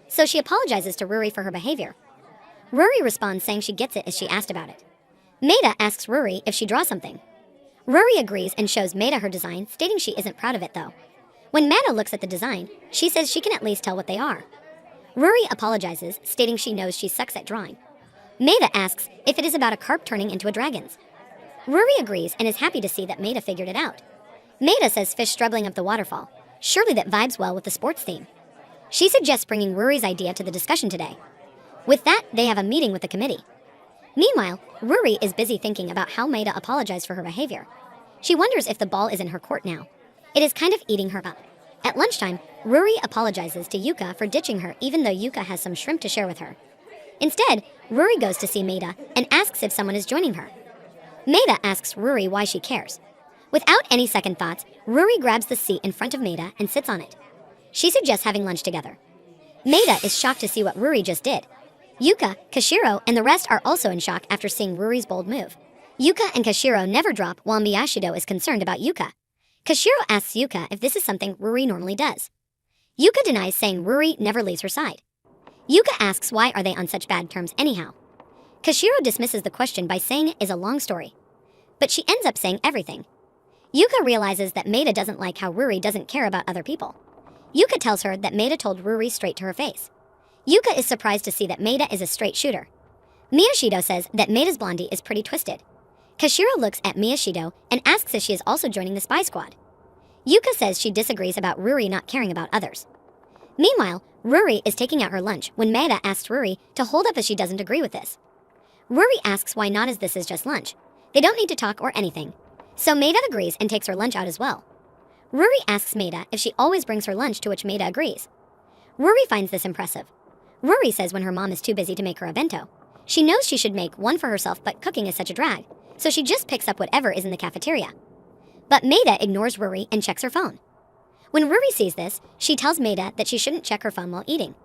So she apologizes to Ruri for her behavior. Ruri responds, saying she gets it as she asked about it. Maida asks Ruri if she draws something. Ruri agrees and shows Maida her design, stating she isn't proud of it though. When Maida looks at the design, she says she can at least tell what they are. Ruri apologizes, stating she knows she sucks at drawing. Maida asks if it is about a carp turning into a dragon's. Ruri agrees and is happy to see that Maida figured it out. Maida says fish struggling up the waterfall. Surely that vibes well with the sports theme. She suggests bringing Ruri's idea to the discussion today. With that, they have a meeting with the committee. Meanwhile, Ruri is busy thinking about how Maida apologized for her behavior. She wonders if the ball is in her court now. It is kind of eating her up. At lunchtime, Ruri apologizes to Yuka for ditching her, even though Yuka has some shrimp to share with her. Instead, Ruri goes to see Maida and asks if someone is joining her. Maida asks Ruri why she cares. Without any second thoughts, Ruri grabs the seat in front of Maida and sits on it. She suggests having lunch together. Maida is shocked to see what Ruri just did. Yuka, Kashiro, and the rest are also in shock after seeing Ruri's bold move. Yuka and Kashiro never drop while Miyashido is concerned about Yuka. Kashiro asks Yuka if this is something Ruri normally does. Yuka denies, saying Ruri never leaves her side. Yuka asks why are they on such bad terms anyhow. Kashiro dismisses the question by saying it is a long story. But she ends up saying everything. Yuka realizes that Maida doesn't like how Ruri doesn't care about other people. Yuka tells her that Maida told Ruri straight to her face. Yuka is surprised to see that Maida is a straight shooter. Miyashido says that Maida's blondie is pretty twisted. Kashiro looks at Miyashido and asks if she is also joining the spy squad. Yuka says she disagrees about Ruri not caring about others. Meanwhile, Ruri is taking out her lunch when Maida asks Ruri to hold up as she doesn't agree with this. Ruri asks why not, as this is just lunch. They don't need to talk or anything. So Maida agrees and takes her lunch out as well. Ruri asks Maida if she always brings her lunch, to which Maida agrees. Ruri finds this impressive. Ruri says when her mom is too busy to make her a bento. She knows she should make one for herself, but cooking is such a drag, so she just picks up whatever is in the cafeteria. But Maida ignores Ruri and checks her phone. When Ruri sees this, she tells Maida that she shouldn't check her phone while eating.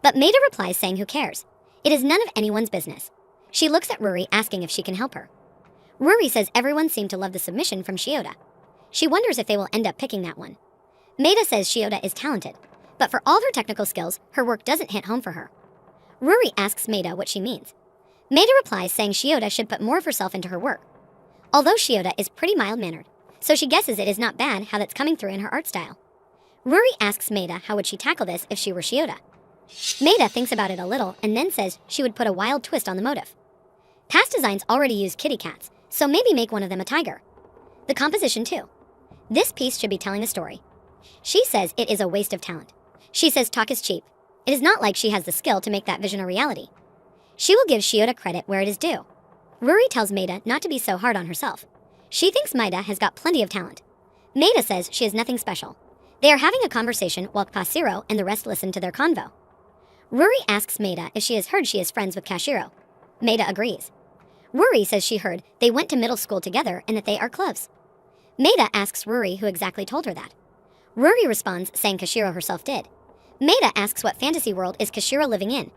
But Maida replies, saying who cares? It is none of anyone's business. She looks at Ruri, asking if she can help her. Ruri says everyone seemed to love the submission from Shioda. She wonders if they will end up picking that one. Maida says Shioda is talented, but for all of her technical skills, her work doesn't hit home for her. Ruri asks Maida what she means. Maida replies, saying Shioda should put more of herself into her work. Although Shioda is pretty mild-mannered, so she guesses it is not bad how that's coming through in her art style. Ruri asks Maida how would she tackle this if she were Shioda. Maida thinks about it a little and then says she would put a wild twist on the motif. Past designs already use kitty cats, so maybe make one of them a tiger. The composition too. This piece should be telling a story. She says it is a waste of talent. She says talk is cheap. It is not like she has the skill to make that vision a reality. She will give Shioda credit where it is due. Ruri tells Maida not to be so hard on herself. She thinks Maida has got plenty of talent. Maida says she is nothing special. They are having a conversation while Kashiro and the rest listen to their convo. Ruri asks Maida if she has heard she is friends with Kashiro. Maida agrees. Ruri says she heard they went to middle school together and that they are close. Maida asks Ruri who exactly told her that. Ruri responds, saying Kashiro herself did. Maida asks what fantasy world is Kashiro living in.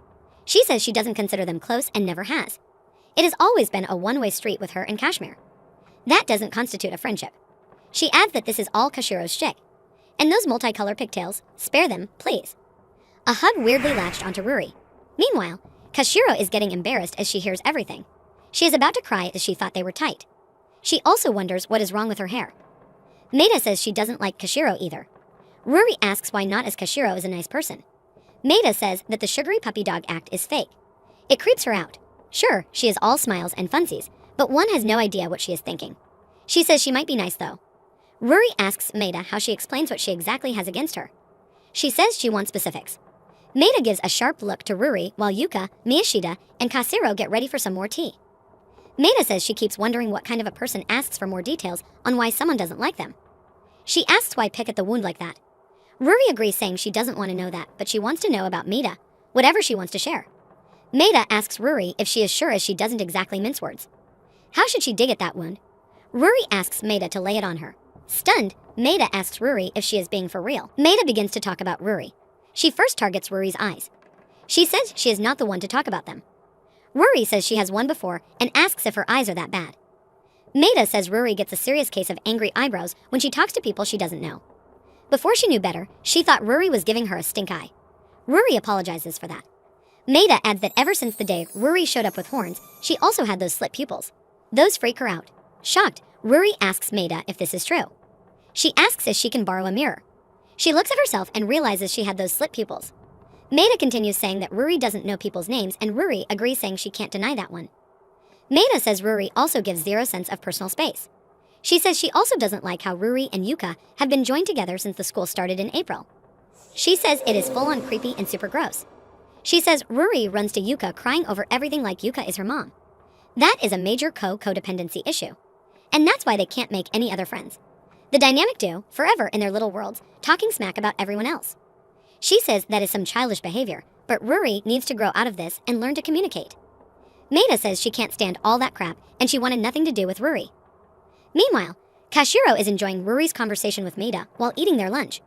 She says she doesn't consider them close and never has. It has always been a one-way street with her and Kashmir. That doesn't constitute a friendship. She adds that this is all Kashiro's shtick. And those multicolored pigtails, spare them, please. A hug weirdly latched onto Ruri. Meanwhile, Kashiro is getting embarrassed as she hears everything. She is about to cry as she thought they were tight. She also wonders what is wrong with her hair. Maida says she doesn't like Kashiro either. Ruri asks why not, as Kashiro is a nice person. Maida says that the sugary puppy dog act is fake. It creeps her out. Sure, she is all smiles and funsies, but one has no idea what she is thinking. She says she might be nice though. Ruri asks Maida how she explains what she exactly has against her. She says she wants specifics. Maida gives a sharp look to Ruri while Yuka, Miyashita, and Kasiro get ready for some more tea. Maida says she keeps wondering what kind of a person asks for more details on why someone doesn't like them. She asks why pick at the wound like that. Ruri agrees, saying she doesn't want to know that, but she wants to know about Maida, whatever she wants to share. Maida asks Ruri if she is sure, as she doesn't exactly mince words. How should she dig at that wound? Ruri asks Maida to lay it on her. Stunned, Maida asks Ruri if she is being for real. Maida begins to talk about Ruri. She first targets Ruri's eyes. She says she is not the one to talk about them. Ruri says she has one before and asks if her eyes are that bad. Maida says Ruri gets a serious case of angry eyebrows when she talks to people she doesn't know. Before she knew better, she thought Ruri was giving her a stink eye. Ruri apologizes for that. Maida adds that ever since the day Ruri showed up with horns, she also had those slit pupils. Those freak her out. Shocked, Ruri asks Maida if this is true. She asks if she can borrow a mirror. She looks at herself and realizes she had those slit pupils. Maida continues saying that Ruri doesn't know people's names, and Ruri agrees, saying she can't deny that one. Maida says Ruri also gives zero sense of personal space. She says she also doesn't like how Ruri and Yuka have been joined together since the school started in April. She says it is full-on creepy and super gross. She says Ruri runs to Yuka crying over everything like Yuka is her mom. That is a major codependency issue. And that's why they can't make any other friends. The dynamic do, forever in their little worlds, talking smack about everyone else. She says that is some childish behavior, but Ruri needs to grow out of this and learn to communicate. Maida says she can't stand all that crap, and she wanted nothing to do with Ruri. Meanwhile, Kashiro is enjoying Ruri's conversation with Maida while eating their lunch.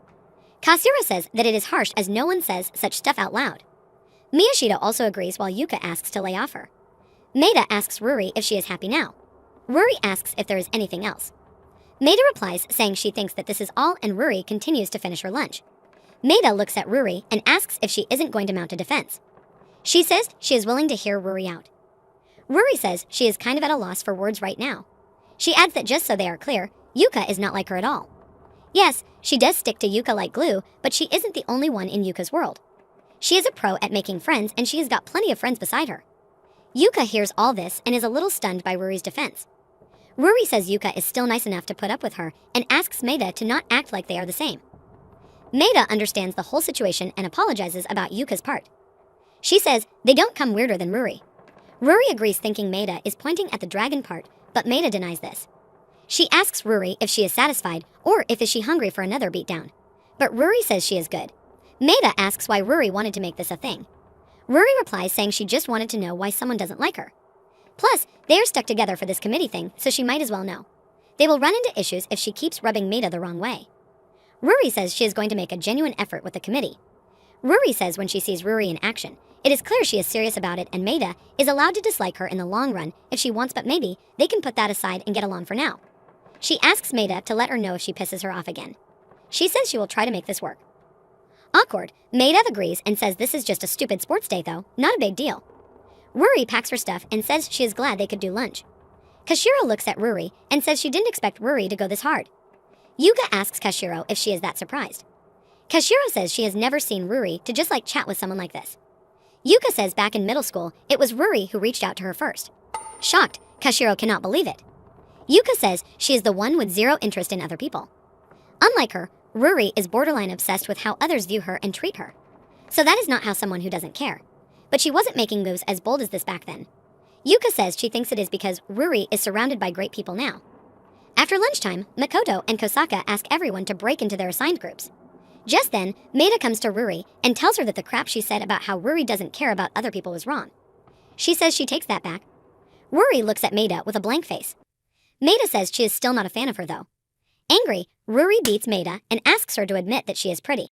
Kasiro says that it is harsh as no one says such stuff out loud. Miyashita also agrees while Yuka asks to lay off her. Maida asks Ruri if she is happy now. Ruri asks if there is anything else. Maida replies, saying she thinks that this is all, and Ruri continues to finish her lunch. Maida looks at Ruri and asks if she isn't going to mount a defense. She says she is willing to hear Ruri out. Ruri says she is kind of at a loss for words right now. She adds that just so they are clear, Yuka is not like her at all. Yes, she does stick to Yuka like glue, but she isn't the only one in Yuka's world. She is a pro at making friends, and she has got plenty of friends beside her. Yuka hears all this and is a little stunned by Ruri's defense. Ruri says Yuka is still nice enough to put up with her and asks Maida to not act like they are the same. Maida understands the whole situation and apologizes about Yuka's part. She says they don't come weirder than Ruri. Ruri agrees, thinking Maida is pointing at the dragon part, but Maida denies this. She asks Ruri if she is satisfied or if is she hungry for another beatdown. But Ruri says she is good. Maida asks why Ruri wanted to make this a thing. Ruri replies, saying she just wanted to know why someone doesn't like her. Plus, they are stuck together for this committee thing, so she might as well know. They will run into issues if she keeps rubbing Maida the wrong way. Ruri says she is going to make a genuine effort with the committee. Ruri says when she sees Ruri in action, it is clear she is serious about it, and Maida is allowed to dislike her in the long run if she wants, but maybe they can put that aside and get along for now. She asks Maida to let her know if she pisses her off again. She says she will try to make this work. Awkward, Maida agrees and says this is just a stupid sports day though, not a big deal. Ruri packs her stuff and says she is glad they could do lunch. Kashiro looks at Ruri and says she didn't expect Ruri to go this hard. Yuka asks Kashiro if she is that surprised. Kashiro says she has never seen Ruri to just chat with someone like this. Yuka says back in middle school, it was Ruri who reached out to her first. Shocked, Kashiro cannot believe it. Yuka says she is the one with zero interest in other people. Unlike her, Ruri is borderline obsessed with how others view her and treat her. So that is not how someone who doesn't care. But she wasn't making moves as bold as this back then. Yuka says she thinks it is because Ruri is surrounded by great people now. After lunchtime, Makoto and Kosaka ask everyone to break into their assigned groups. Just then, Maida comes to Ruri and tells her that the crap she said about how Ruri doesn't care about other people was wrong. She says she takes that back. Ruri looks at Maida with a blank face. Maida says she is still not a fan of her though. Angry, Ruri beats Maida and asks her to admit that she is pretty.